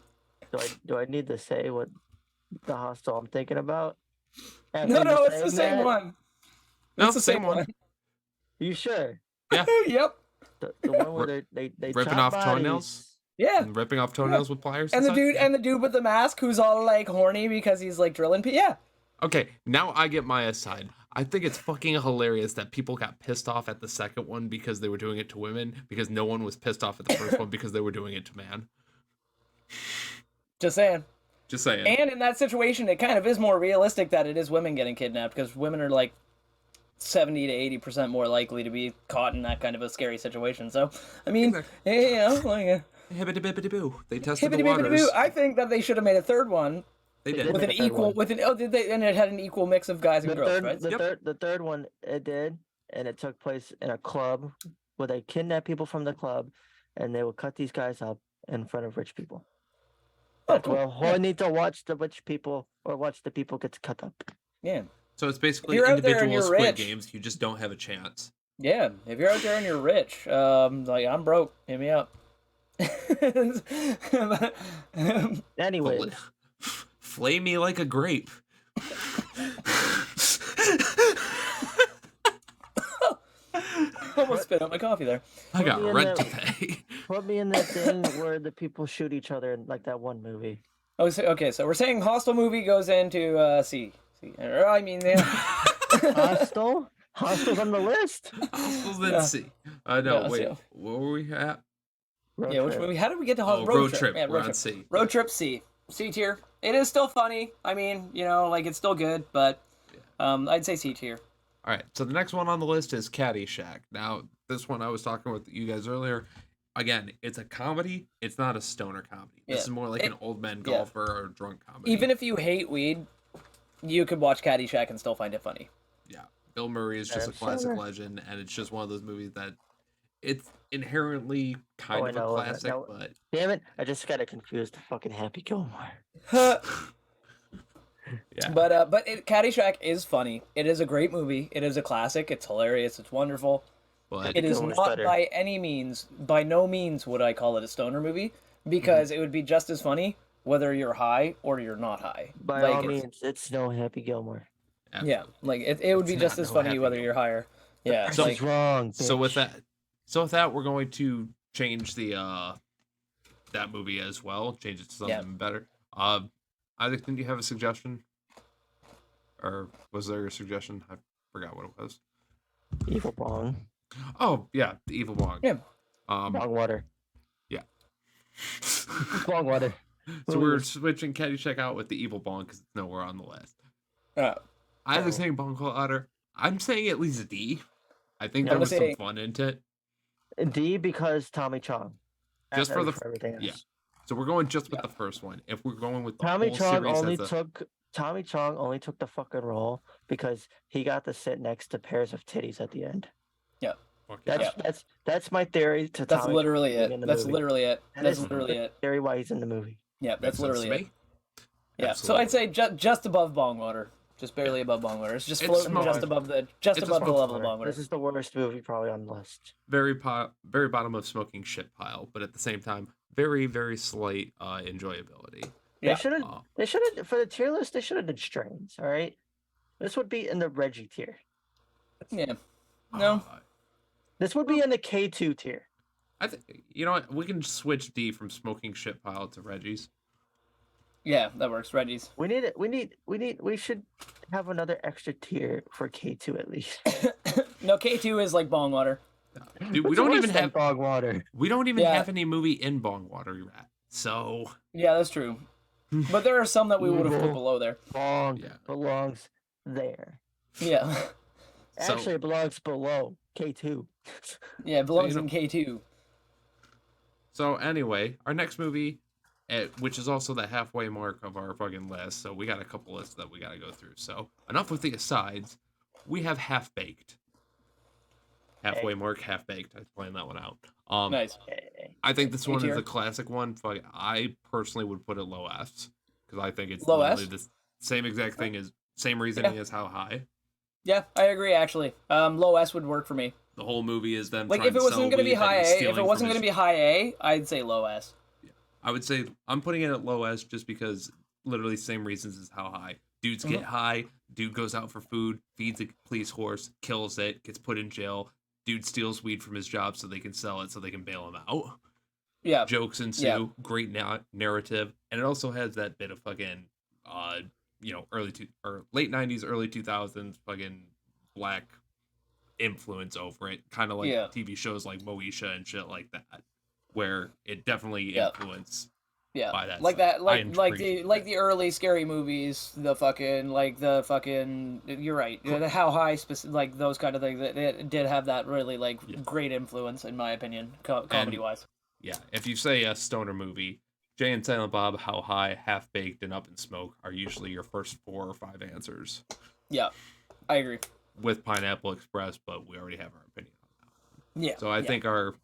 do I need to say what the hostel I'm thinking about? After No, you no, it's the saying same that? one. No, It's the same same one. one. You sure? Yep. The one where they Ripping chop off toenails? bodies. Yeah. And ripping off toenails with pliers. And the such? dude with the mask who's all like horny because he's like drilling. Yeah. Okay, now I get my aside. I think it's fucking hilarious that people got pissed off at the second one because they were doing it to women, because no one was pissed off at the first one because they were doing it to man. Just saying. Just saying. And in that situation, it kind of is more realistic that it is women getting kidnapped because women are like 70 to 80% more likely to be caught in that kind of a scary situation. So, I mean, like Hibbity-bibbity-boo. They tested the waters. hibbity-bibbity-boo. I think that they should have made a third one They They did. with made an a third equal, one. with an and it had an equal mix of guys and girls, right? The third one it did, and it took place in a club where they kidnap people from the club, and they would cut these guys up in front of rich people. Oh, That's cool. where whole need to watch the rich people or watch the people get cut up. Yeah. So it's basically If you're out there and individual you're Squid rich- Games. You just don't have a chance. Yeah, if you're out there and you're rich, like I'm broke, hit me up. Anyways, Flay me like a grape. Almost spit out my coffee there. I got me in rent to there. pay. put me in that thing where the people shoot each other in like that one movie. Oh, so, okay, so we're saying Hostel movie goes into C. Or, I mean, yeah. Hostel? Hostel's on the list. Hostels in Yeah. C. No, Yeah, wait. so- Where were we at? Road Yeah, which trip. movie? How did we get to Oh, Road Trip? Yeah, We're Road on Trip. C. Road Trip C. C tier. It is still funny. I mean, like it's still good, but I'd say C tier. All right. So the next one on the list is Caddyshack. Now, this one I was talking with you guys earlier. again, it's a comedy. It's not a stoner comedy. This Yeah. is more like an old man yeah. golfer or a drunk comedy. Even if you hate weed, you could watch Caddyshack and still find it funny. Yeah, Bill Murray is just a I'm classic sure. legend, and it's just one of those movies that it's inherently Oh, kind I of a know. classic, No, but damn it! I just got it confused. The fucking Happy Gilmore. yeah. But Caddyshack is funny. It is a great movie. It is a classic. It's hilarious. It's wonderful. But It is Gilmore's not better. by no means would I call it a stoner movie, because it would be just as funny whether you're high or you're not high. By Like, all means, it's no Happy Gilmore. yeah, like it would be It's just not as no funny Happy whether Gilmore. you're higher. Yeah, So- She's wrong. so with bitch. that, we're going to change the that movie as well. Change it to something Yeah. better. Isaac, didn't you have a suggestion? Or was there a suggestion? I forgot what it was. Evil Bong. Oh yeah, the Evil Bong. Yeah. Bong water. Yeah. Bong water. So we're switching Caddyshack out with the Evil Bong because it's nowhere on the list. uh, Isaac's saying Bong Otter. I'm saying at least D. I think Yeah, there I'm was some saying- fun into it. D because Tommy Chong. Just for the everything else. yeah. So we're going just with the first one. If we're going with the Tommy whole Chong series only as a, took Tommy Chong only took the fucking role because he got to sit next to pairs of titties at the end. fuck That's yeah. that's my theory to that's Tommy literally being in it. the That's movie. literally it. That That's is literally it. theory why he's in the movie. Yeah, that's Makes sense to literally it. me. Yeah, so I'd say just above Bongwater, just barely above Bongwater. It's just It's floating small. just above the It's a level of small Bongwater. This is the worst movie probably on the list. very bottom of smoking shit pile, but at the same time, very slight enjoyability. Yeah. They should have for the tier list. They should have done Strains. All right, this would be in the Reggie tier. Yeah. No. This would be in the K2 tier. I think you know what, we can switch D from smoking shit pile to Reggie's. Yeah, that works. Reggie's. We should have another extra tier for K2 at least. No, K2 is like Bongwater. Dude, we What's don't worse even than have Bog Water. Yeah. have any movie in Bongwater Rat. So Yeah, that's true. But there are some that we would have put Evil. below there. Bong Yeah. belongs there. Yeah. So- Actually, it belongs below K2. Yeah, it belongs you in K2. So anyway, our next movie, which is also the halfway mark of our fucking list, so we got a couple lists that we got to go through. So enough with the asides. We have Half Baked. Halfway mark, Half Baked. I planned that one out. Nice. I think this A one tier? is a classic one. Fuck, I personally would put it low S because I think it's Low literally S? the same exact thing as same reasoning as How High. Yeah, I agree actually. Low S would work for me. The whole movie is them Like trying if it to wasn't sell gonna be weed that high he's A, if stealing it from wasn't his- gonna be high A, I'd say low S. I would say I'm putting it at low S just because literally same reasons as How High. Dudes get high, dude goes out for food, feeds a police horse, kills it, gets put in jail. Dude steals weed from his job so they can sell it so they can bail him out. Yeah. Jokes ensue, Yeah. great narrative, and it also has that bit of fucking late 90s, early 2000s fucking black influence over it, kind of like Yeah. TV shows like Moesha and shit like that, where it definitely Yeah. influenced Yeah, by that like stuff. that, like I appreciate the early scary movies, the fucking. You're right. The How High, like those kind of things. It did have that really like Yeah. great influence, in my opinion, comedy wise. Yeah, if you say a stoner movie, Jay and Silent Bob, How High, Half Baked, and Up in Smoke are usually your first 4 or 5 answers. Yeah, I agree. With Pineapple Express, but we already have our opinion on that. Yeah. So I yeah. think our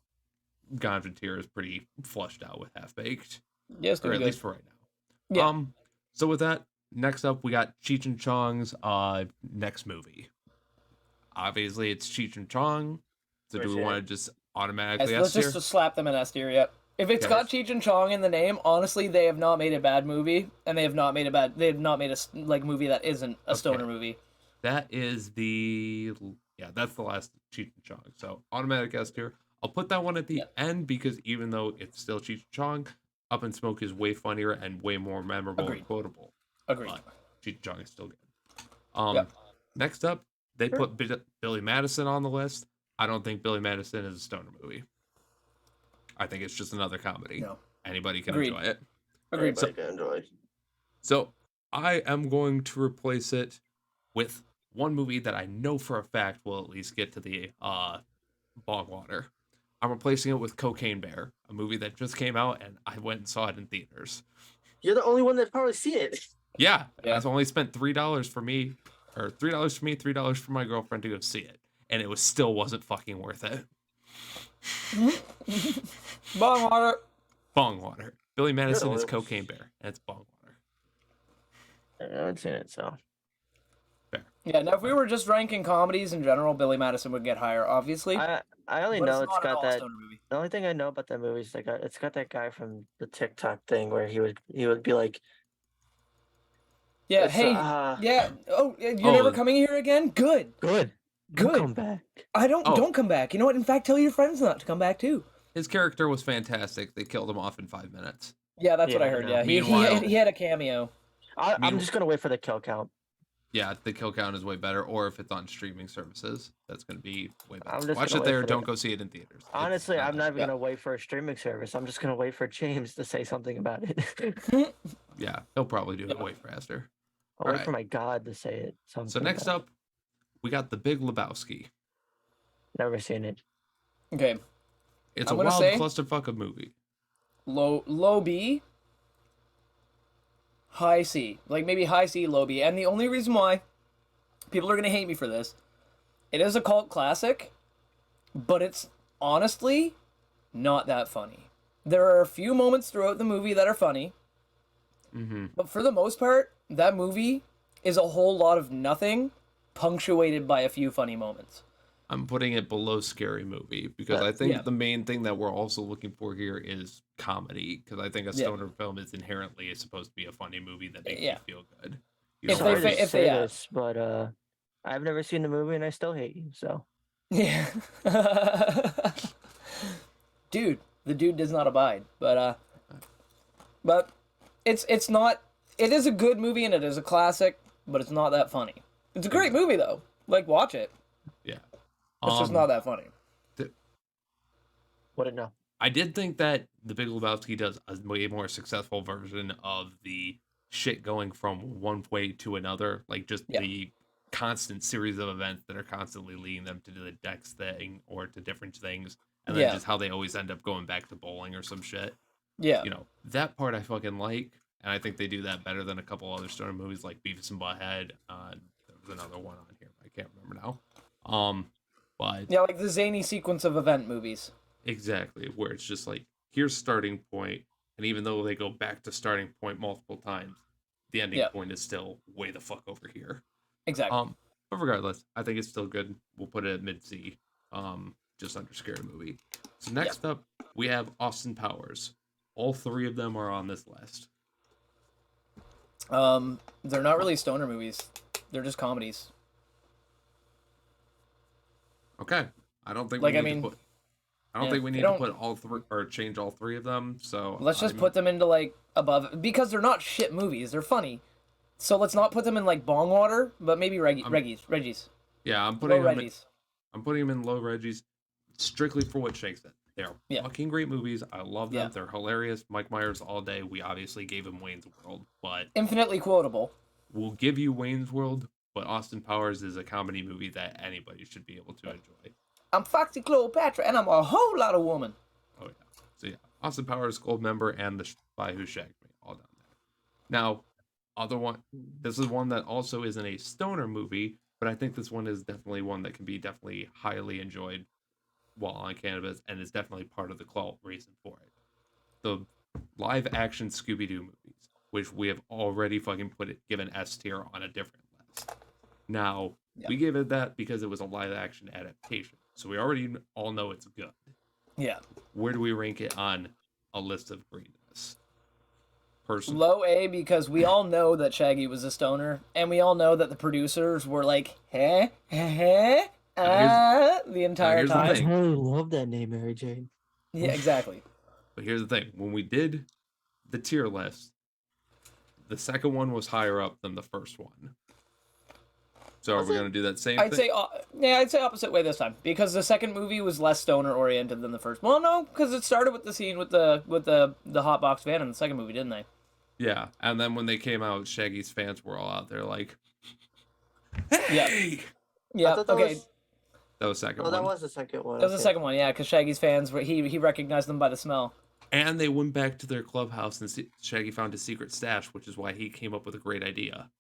Ganja tier is pretty flushed out with Half Baked, Yes, or doing at good. least for right now. Yeah. So with that, next up we got Cheech and Chong's next movie. Obviously, it's Cheech and Chong. So For do we sure. want to just automatically Let's S tier? just slap them in S tier. Yep. If it's Okay. got Cheech and Chong in the name, honestly, they have not made a bad movie, and they have not made a like movie that isn't a stoner Okay. movie. That is that's the last Cheech and Chong. So automatic S tier. I'll put that one at the Yeah. end because even though it's still Cheech and Chong, Up in Smoke is way funnier and way more memorable Agreed. and quotable. Agreed. But Cheech and Chong is still good. Yep. Next up, they Sure. put Billy Madison on the list. I don't think Billy Madison is a stoner movie. I think it's just another comedy. No. Anybody can Agreed. enjoy it. Agreed. Everybody can enjoy. So I am going to replace it with one movie that I know for a fact will at least get to the Bogwater. I'm replacing it with Cocaine Bear, a movie that just came out, and I went and saw it in theaters. You're the only one that probably see it. Yeah, Yeah. I only spent $3 for me, or $3 for me, $3 for my girlfriend to go see it, and it was still wasn't fucking worth it. Bong water. Bong Water. Billy Madison is Good. Cocaine Bear, and it's Bong Water. I haven't seen it, so. Yeah, now if we were just ranking comedies in general, Billy Madison would get higher, obviously. I only but know it's it's not at got all a that. stoner movie. The only thing I know about that movie is like it's got that guy from the TikTok thing where he would be like, Yeah, it's, hey, yeah. Oh, you're never Oh. coming here again? Good. good, Good. come back. I don't Oh. don't come back. You know what? In fact, tell your friends not to come back too. His character was fantastic. They killed him off in 5 minutes. Yeah, that's what Yeah, I heard. no. Yeah, Meanwhile- he had a cameo. I'm Mean- just gonna wait for the kill count. Yeah, the kill count is way better, or if it's on streaming services, that's going to be way I'm better. just Watch gonna it wait there. for Don't the- go see it in theaters. It's Honestly, I'm not even yeah. gonna wait for a streaming service. I'm just gonna wait for James to say something about it. Yeah, he'll probably do it way faster. I'll wait Alright. for my God to say it. Something So next about up, we got The Big Lebowski. it. Never seen it. Okay, It's I'm a gonna wild say- clusterfuck of movie. low B, high C, like maybe high C, low B. And the only reason why people are gonna hate me for this, it is a cult classic, but it's honestly not that funny. There are a few moments throughout the movie that are funny, Mm-hmm. but for the most part, that movie is a whole lot of nothing, punctuated by a few funny moments. I'm putting it below Scary Movie because I think the main thing that we're also looking for here is comedy. Because I think a Yeah. stoner film is inherently supposed to be a funny movie that makes Yeah. you feel good. You If don't they want fa- to if say they- this, but I've never seen the movie and I still hate you. So Yeah. Dude, the dude does not abide. But it's not, it is a good movie and it is a classic, but it's not that funny. It's a great movie though. Like, watch it. yeah. It's just not that funny. wouldn't know. I did think that The Big Lebowski does a way more successful version of the shit going from one way to another, like just Yeah. the constant series of events that are constantly leading them to the next thing or to different things, and then Yeah. just how they always end up going back to bowling or some shit. Yeah. You know, that part I fucking like, and I think they do that better than a couple other stoner movies like Beavis and Butthead. There was another one on here, but I can't remember now. But Yeah, like the zany sequence of event movies. exactly, where it's just like, here's starting point, and even though they go back to starting point multiple times, the ending Yeah. point is still way the fuck over here. Exactly. But regardless, I think it's still good. We'll put it at mid C, just under Scary Movie. So next up, we have Austin Powers. All three of them are on this list. They're not really stoner movies. They're just comedies. Okay, I don't think Like, we I need mean, to put. I don't yeah, think we they need to don't- put all three or change all three of them. So Let's just I'm- put them into like above, because they're not shit movies. They're funny. So let's not put them in like Bong Water, but maybe Reggie's. Yeah, I'm Low putting them. In, Reggie's. I'm putting them in low Reggie's, strictly for what shakes it. They're Yeah. fucking great movies. I love them. Yeah. They're hilarious. Mike Myers all day. We obviously gave him Wayne's World, but Infinitely quotable. we'll give you Wayne's World. But Austin Powers is a comedy movie that anybody should be able to enjoy. I'm Foxy Cleopatra, and I'm a whole lot of woman. Oh yeah. So yeah, Austin Powers, Gold Member, and The Spy Who Shagged Me, all down there. Now, other one. This is one that also isn't a stoner movie, but I think this one is definitely one that can be definitely highly enjoyed while on cannabis, and is definitely part of the cult reason for it. The live action Scooby Doo movies, which we have already fucking given S tier on a different list. Now, we gave it that because it was a live action adaptation. So we already all know it's good. Yeah. Where do we rank it on a list of greatness? Personally, Low A, because we all know that Shaggy was a stoner, and we all know that the producers were like, the entire here's the time. thing. I really love that name, Mary Jane. Yeah, exactly. but here's the thing: when we did the tier list, the second one was higher up than the first one. So are we gonna do that same I'd thing? say, I'd say opposite way this time, because the second movie was less stoner oriented than the first. Well, no, because it started with the scene with the hot box van in the second movie, didn't they? Yeah, and then when they came out, Shaggy's fans were all out there like, Yeah. "Hey, Yeah. I thought that Okay. was- That was the second Oh, that one. was the second one. That was the okay. second one, yeah, because Shaggy's fans he recognized them by the smell. And they went back to their clubhouse and Shaggy found his secret stash, which is why he came up with a great idea.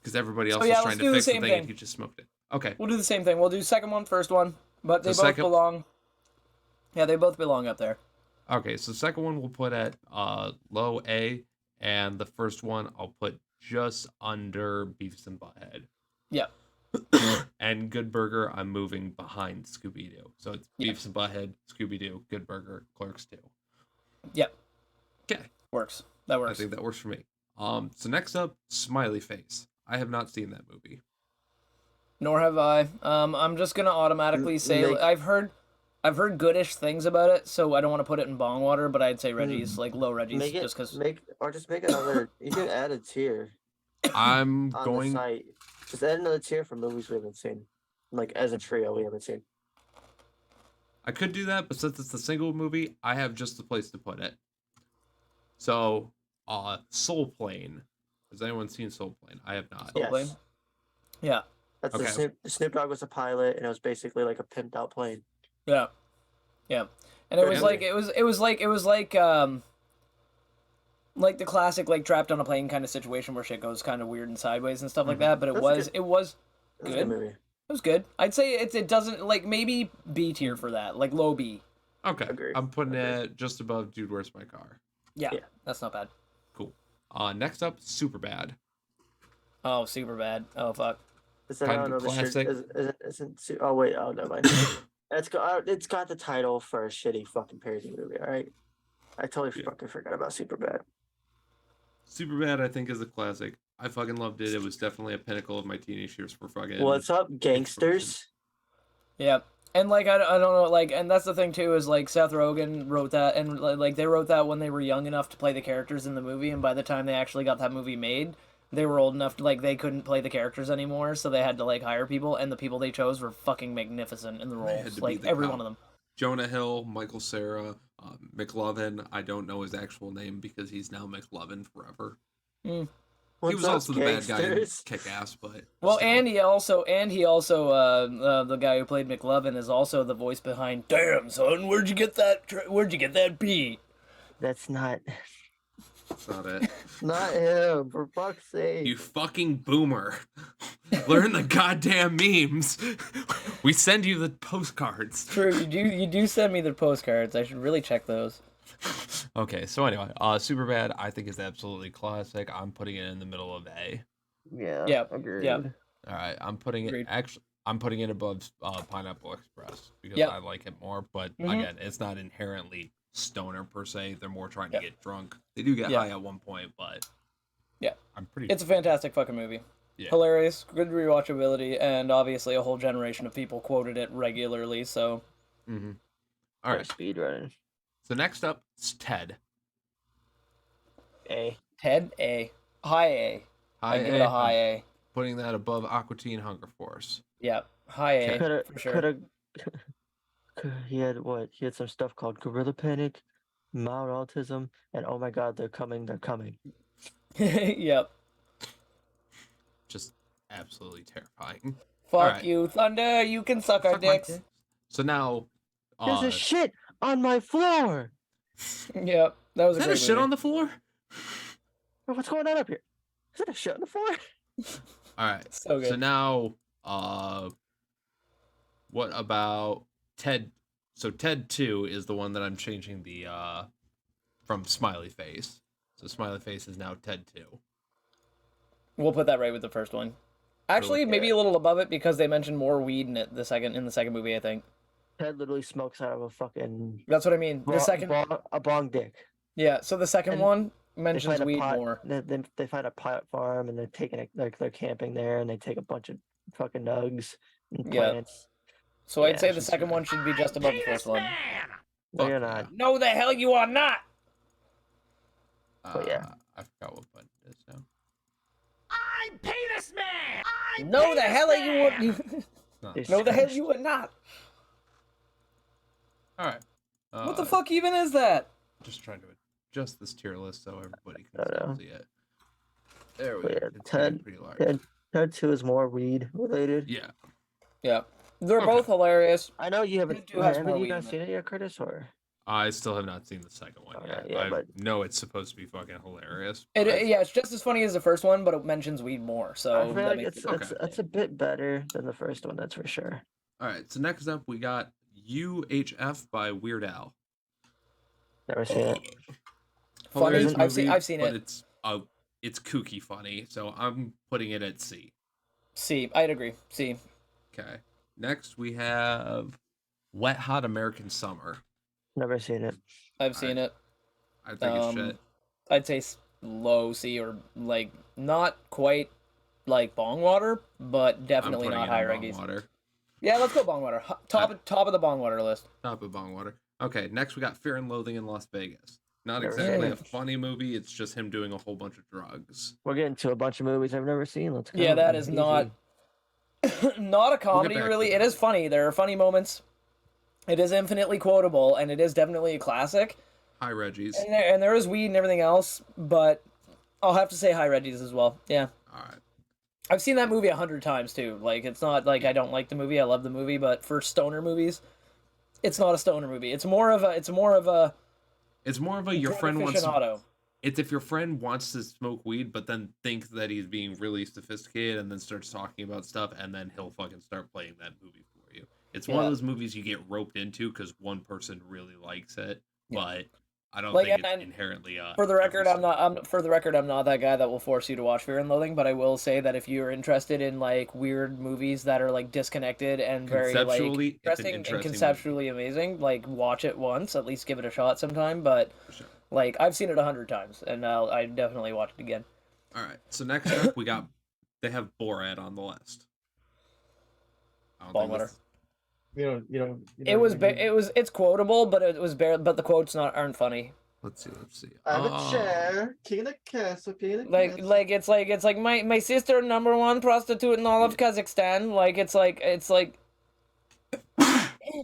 Because everybody else yeah, was let's trying do to the fix the same thing thing. and he just smoked it. Okay. We'll do the same thing. We'll do second one, first one, but they The both second- belong. Yeah, they both belong up there. Okay, so the second one we'll put at low A, and the first one I'll put just under Beavis and Butthead. Yeah. And Good Burger, I'm moving behind Scooby Doo. So it's Yeah. Beavis and Butthead, Scooby Doo, Good Burger, Clerks 2. Yep. Okay, Works. That I works. think that works for me. So next up, Smiley Face. I have not seen that movie. Nor have I. I'm just gonna automatically say Make- I've heard goodish things about it, so I don't want to put it in bong water, but I'd say Reggie's, like low Reggie's, Make it just because. just make another. You can add a tier I'm on going. the site. Just add another tier for movies we haven't seen, like as a trio we haven't seen. I could do that, but since it's a single movie, I have just the place to put it. So, Soul Plane. Has anyone seen Soul Plane? I have not. Soul Yes. Plane? Yeah. That's Okay. the Snoop Dogg was a pilot, and it was basically like a pimped out plane. Yeah. Yeah. And it was Yeah. like it was like the classic like trapped on a plane kind of situation where shit goes kind of weird and sideways and stuff like that, but it That's was good. it was It was a Good. good movie. it was good. I'd say it doesn't like maybe B tier for that, like low B. Okay, Agreed. I'm putting Agreed. it just above Dude, Where's My Car? Yeah. Yeah. That's not bad. Cool. Next up, Superbad. Oh, super bad. Oh fuck. Is that Kind I of don't know the shit? classic. Isn't oh wait, oh never mind. It's got the title for a shitty fucking parody movie. All right, I totally Yeah. fucking forgot about Superbad. Superbad, I think, is a classic. I fucking loved it. It was definitely a pinnacle of my teenage years for fucking. What's up, gangsters? Yeah. And like I don't know, like, and that's the thing too, is like Seth Rogen wrote that, and like they wrote that when they were young enough to play the characters in the movie, and by the time they actually got that movie made, they were old enough to, like, they couldn't play the characters anymore, so they had to like hire people, and the people they chose were fucking magnificent in the They had roles, to be like the every cop. one of them. Jonah Hill, Michael Cera, McLovin. I don't know his actual name because he's now McLovin forever. What's He was up, also the bad guy in gangsters? Kick Ass, but Well, still. and he also the guy who played McLovin is also the voice behind "Damn son, where'd you get that pee?" That's not That's not it. him. For fuck's sake. You fucking boomer. Learn the goddamn memes. We send you the postcards. True, you do send me the postcards. I should really check those. Okay, so anyway, Superbad I think is absolutely classic. I'm putting it in the middle of A. Yeah. Yep, Agreed. yep. All right, I'm putting Agreed. I'm putting it above Pineapple Express because Yep. I like it more. But Mhm. again, it's not inherently stoner per se. They're more trying Yep. to get drunk. They do get Yeah. high at one point, but Yeah. I'm pretty. It's a fantastic fucking movie. Yeah. Hilarious, good rewatchability, and obviously a whole generation of people quoted it regularly. So Mm-hmm. All right. Speed running. So next up is Ted. A. Ted A, high A. High I give it a high I'm A. putting that above Aqua Teen Hunger Force. Yeah, high A Coulda, for sure. coulda, he had what? He had some stuff called Gorilla Panic, mild autism, and oh my god, they're coming, they're coming. Yep. Just absolutely terrifying. Fuck Alright. you, Thunder. You can suck our Suck my dicks. dick. So now, There's a shit on my floor. Yep, that was is a that a great shit movie. on the floor? What's going on up here? Is it a shit on the floor? All right. So good. So now, what about Ted? So Ted 2 is the one that I'm changing the from Smiley Face. So Smiley Face is now Ted 2. We'll put that right with the first one. Actually, Really? maybe a little above it because they mentioned more weed in it in the second movie. I think Ted literally smokes out of a fucking that's what I mean. The second, a bong dick. yeah. So the second And one They mentions find a weed pot. more. They find a pot farm and they're taking it like they're camping there and they take a bunch of fucking nugs and Yeah. plants. So I'd Yeah, say the she's second one should be just above the first one. No, Fuck you're yeah. not. No, the hell you are not. But yeah. I forgot what button it is now. No, the hell are you? No. Jesus No, the hell Christ. you are not. All right. What the fuck even is that? Just trying to adjust this tier list so everybody I can don't know. see it. There we But go. yeah, It's getting Ted- pretty large. Ted 2 is more weed related. Yeah. Yeah. They're Okay. both hilarious. I know you haven't. do have Haven't more you weed not in it. seen it yet, Curtis? Or I still have not seen the second one Alright, yet. yeah, I but- know it's supposed to be fucking hilarious. It, but- yeah, it's just as funny as the first one, but it mentions weed more. So I feel that like makes it's it- Okay. it's a bit better than the first one. That's for sure. All right, so next up we got UHF by Weird Al. Never seen it. funny. Hilarious I've seen but it. it's kooky funny, so I'm putting it at C. C. I'd agree. C. Okay. Next we have Wet Hot American Summer. Never seen it. I've seen it. I think it's shit. I'd say low C or like not quite like bong water, but definitely I'm putting not it high in Bong reggies. Water. Yeah, let's go bong water. Top of the bong water list. Top of Bong Water. Okay, next we got Fear and Loathing in Las Vegas. Not Never exactly seen a funny movie, it's just him doing a whole bunch of drugs. We're getting to a bunch of movies I've never seen. Let's go. Yeah, that is Easy. not not a comedy back to really. that. It is funny. There are funny moments. It is infinitely quotable, and it is definitely a classic. Hi, Reggie's. And there is weed and everything else, but I'll have to say High Reggie's as well. Yeah. All right. I've seen that movie 100 times too. Like it's not like I don't like the movie. I love the movie, but for stoner movies, it's not a stoner movie. It's more of a It's more of a your drug friend wants to, aficionado. it's if your friend wants to smoke weed but then thinks that he's being really sophisticated and then starts talking about stuff and then he'll fucking start playing that movie for you. It's one of Yeah. those movies you get roped into because one person really likes it, Yeah. but I don't Like, think it's and inherently For the every record, I'm single- not that guy that will force you to watch Fear and Loathing, but I will say that if you're interested in like weird movies that are like disconnected and very like Conceptually, it's an interesting and interesting movie. conceptually amazing, like watch it once, at least give it a shot sometime. But For sure. like I've seen it 100 times, and I definitely watch it again. All right. So next up, they have Borat on the list. I don't Bong think water. this- It's quotable, but it was bare. But the quotes aren't funny. Let's see. I'm Oh, a chair, king of the castle, king of the Like castle. it's like my sister number one prostitute in all of Kazakhstan. Like it's like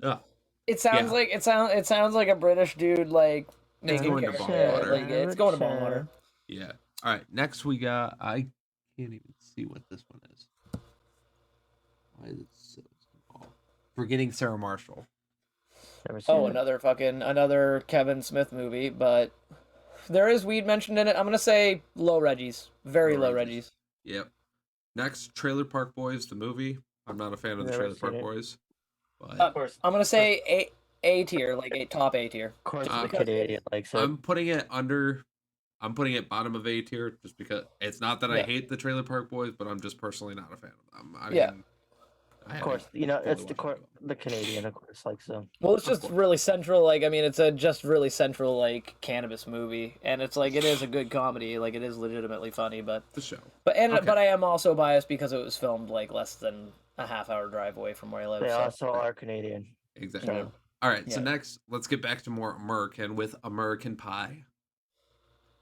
Ugh. it sounds Yeah. like it sounds like a British dude like It's making going to character- bong water. Like, it's going to bong water. Yeah. All right. Next we got. I can't even see what this one is. Why is it so small? Forgetting Sarah Marshall. Never seen Oh, it. another Kevin Smith movie, but there is weed mentioned in it. I'm gonna say low Reggie's, very Low low Reggie's. Reggie's. Yep. Next, Trailer Park Boys, the movie. I'm not a fan of the Never Trailer seen Park it. Boys, but Of course. I'm gonna say A tier, like a top A tier. Of course, Uh, the Canadian likes it. I'm putting it under. I'm putting it bottom of A tier just because it's not that I Yeah. hate the Trailer Park Boys, but I'm just personally not a fan of them. I Yeah. mean, Of course, you know fully it's watched it. the Canadian, of course, likes them. Well, it's Of just course. really central. Like, I mean, it's a just really central like cannabis movie, and it's like it is a good comedy. Like, it is legitimately funny, but the show. but Okay. I am also biased because it was filmed like less than a half-hour drive away from where I live. They So. also are Canadian. Exactly. Yeah. All right. So Yeah. next, let's get back to more American with American Pie.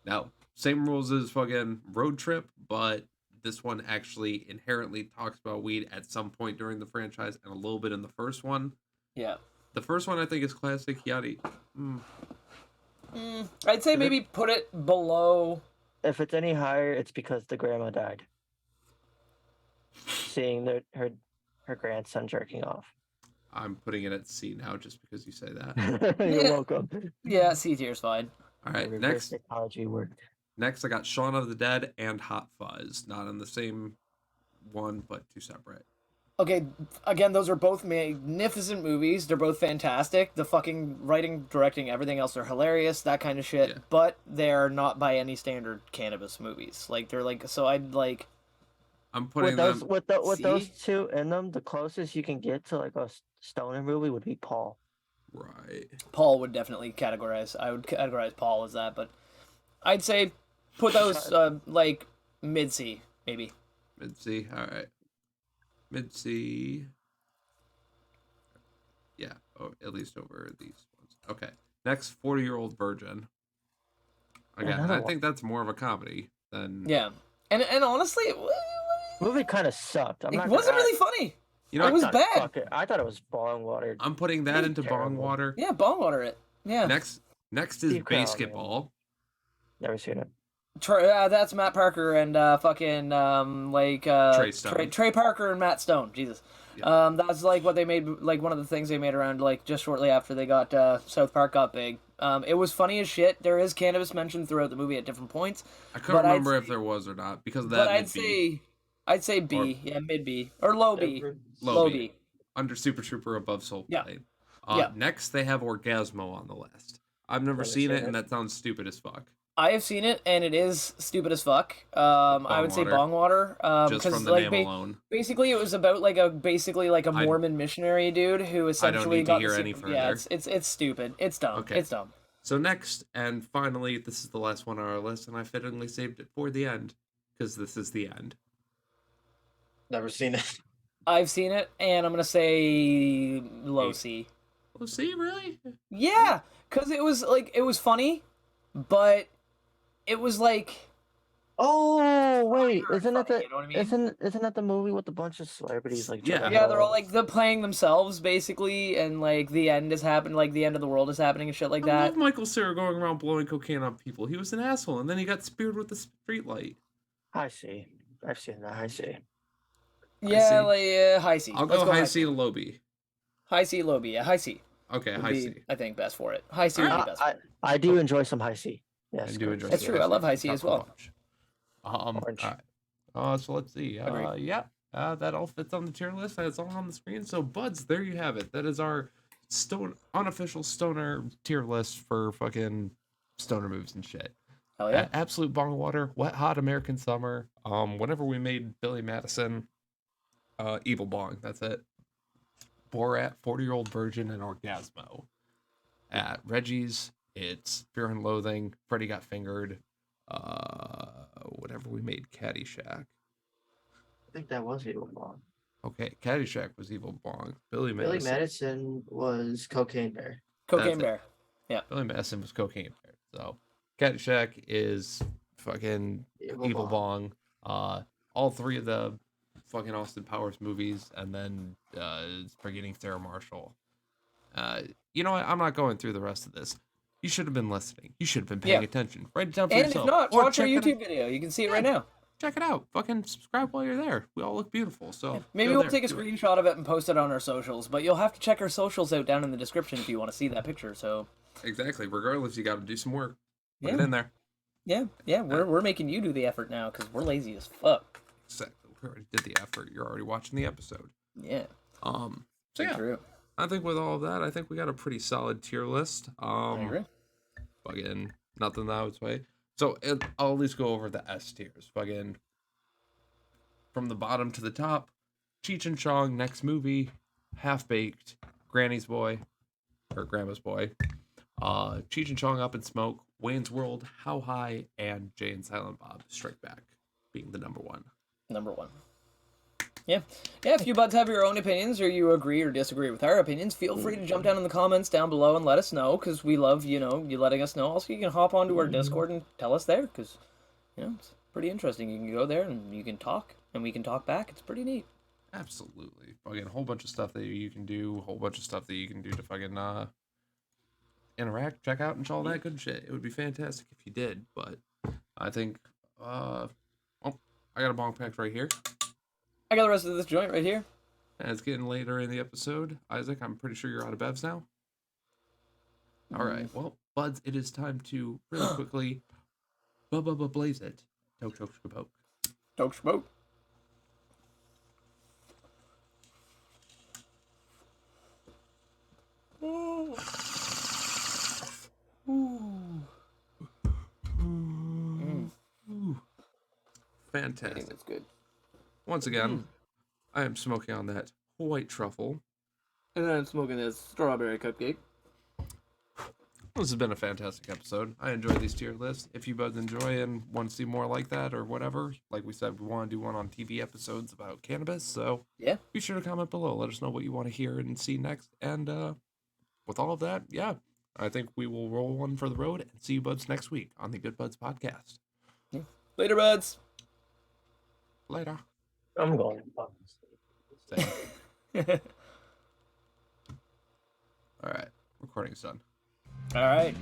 Now, same rules as fucking Road Trip, but this one actually inherently talks about weed at some point during the franchise and a little bit in the first one. Yeah. The first one I think is classic. Yachty. I'd say Is it- maybe put it below. If it's any higher, it's because the grandma died. Seeing her grandson jerking off. I'm putting it at C now just because you say that. You're Yeah. welcome. Yeah, C tier's fine. All right. Reverse Next, psychology worked. next I got Shaun of the Dead and Hot Fuzz. Not in the same one, but two separate. Okay, again, those are both magnificent movies. They're both fantastic. The fucking writing, directing, everything else are hilarious, that kind of shit. Yeah. But they're not by any standard cannabis movies. Like they're like so I'd like I'm putting With those them. with those See? two in them, the closest you can get to like a stoner movie would be Paul. Right. Paul would definitely categorize. I would categorize Paul as that, but I'd say put those like mid C maybe. Mid C. All right. Mid C. Yeah. Oh, at least over these ones. Okay. Next, 40-Year-Old Virgin. Again, Another I one. think that's more of a comedy than. Yeah, and honestly, Movie kind of sucked. I'm it not wasn't gonna- really funny. You know, It was I thought- bad. fuck it, I thought it was bong water. I'm putting that was into Bong terrible. Water. Yeah, bong water it. Yeah. Next is Steve Carell, man. Basketball. Never seen it. That's Matt Parker and fucking Trey Stone. Trey Parker and Matt Stone. Jesus. Yeah. That's like what they made, like one of the things they made around like just shortly after they got South Park got big. It was funny as shit. There is cannabis mentioned throughout the movie at different points. I couldn't remember if there was or not because of that. But I'd say B, mid B or low B, low B. Under Super Trooper, above Soul Yeah. Plane. Yeah. Next, they have Orgasmo on the list. I've never seen it, and that sounds stupid as fuck. I have seen it, and it is stupid as fuck. I would say bong water. Just from the name alone. Basically, it was about like a Mormon missionary dude who essentially got to hear any further. Yeah, it's stupid. It's dumb. Okay. It's dumb. So next, and finally, this is the last one on our list, and I fittingly saved it for the end because this is the end. Never seen it. I've seen it, and I'm gonna say low C. Low C, really? Yeah, because it was funny, but it was like. Oh wait, isn't that funny, the you know what I mean? isn't that the movie with a bunch of celebrities like? Yeah. Yeah, they're all like playing themselves basically, and like the end is happening, like the end of the world is happening and shit like I that. love Michael Cera going around blowing cocaine on people. He was an asshole, and then he got speared with the street light. I see. I've seen that. I see. Yeah, like high C. I'll Let's go high C to low B. High C, low B. Yeah, high C. Okay, would high be, C. I think best for it. High C would be best. I do enjoy some high C. Yes, I do enjoy. That's true. I love high C as well. Orange. All right. So let's see. Agreed. Yeah. That all fits on the tier list. That's all on the screen. So, buds, there you have it. That is our unofficial stoner tier list for fucking stoner moves and shit. Hell yeah. Absolute Bong Water, Wet Hot American Summer. Whenever we made Billy Madison, Evil Bong. That's it. Borat, 40-Year-Old Virgin, and Orgasmo. At Reggie's, it's Fear and Loathing, Freddy Got Fingered, whatever we made Caddyshack. I think that was Evil Bong. Okay, Caddyshack was Evil Bong. Billy Billy Madison. Madison was Cocaine Bear. Cocaine That's Bear. Billy Madison was Cocaine Bear. So Caddyshack is fucking Evil Bong. All three of the fucking Austin Powers movies, and then forgetting Sarah Marshall. You know what? I'm not going through the rest of this. You should have been listening. You should have been paying attention. Write it down for And yourself. if not, Or watch our check it YouTube out. video. You can see it right now. Check it out. Fucking subscribe while you're there. We all look beautiful. So Maybe go we'll there. take a Do it. screenshot of it and post it on our socials, but you'll have to check our socials out down in the description if you want to see that picture. So Exactly. Regardless, you got to do some work. Put it Yeah. in there. yeah, we're making you do the effort now because we're lazy as fuck. Exactly. We already did the effort. You're already watching the episode. Yeah, So yeah, true. I think with all of that, I think we got a pretty solid tier list. I agree. Fucking nothing that I would say. So I'll at least go over the S tiers. Fucking from the bottom to the top, Cheech and Chong, next movie, Half Baked, Granny's Boy, or Grandma's Boy, Cheech and Chong, Up in Smoke, Wayne's World, How High, and Jay and Silent Bob Strike Back being the number one. Number one. Yeah. If you buds have your own opinions or you agree or disagree with our opinions, feel free to jump down in the comments down below and let us know because we love, you letting us know. Also, you can hop onto our Discord and tell us there because, it's pretty interesting. You can go there and you can talk and we can talk back. It's pretty neat. Absolutely. Fucking a whole bunch of stuff that you can do, a whole bunch of stuff that you can do to fucking interact, check out, and all that good shit. It would be fantastic if you did, but I think, I got a bong pack right here. I got the rest of this joint right here. And it's getting later in the episode. Isaac, I'm pretty sure you're out of bevs now. All right. Well, buds, it is time to really quickly blaze it. Toke, toke, poke. Don't smoke. Fantastic. That's good. Once again, I am smoking on that white truffle. And then I'm smoking this strawberry cupcake. This has been a fantastic episode. I enjoy these tier lists. If you both enjoy and want to see more like that or whatever, like we said, we want to do one on TV episodes about cannabis. So Yeah. be sure to comment below. Let us know what you want to hear and see next. And with all of that, yeah, I think we will roll one for the road and see you buds next week on the Good Buds podcast. Later, buds. Later. I'm going. Same. All right. Recording's done. All right.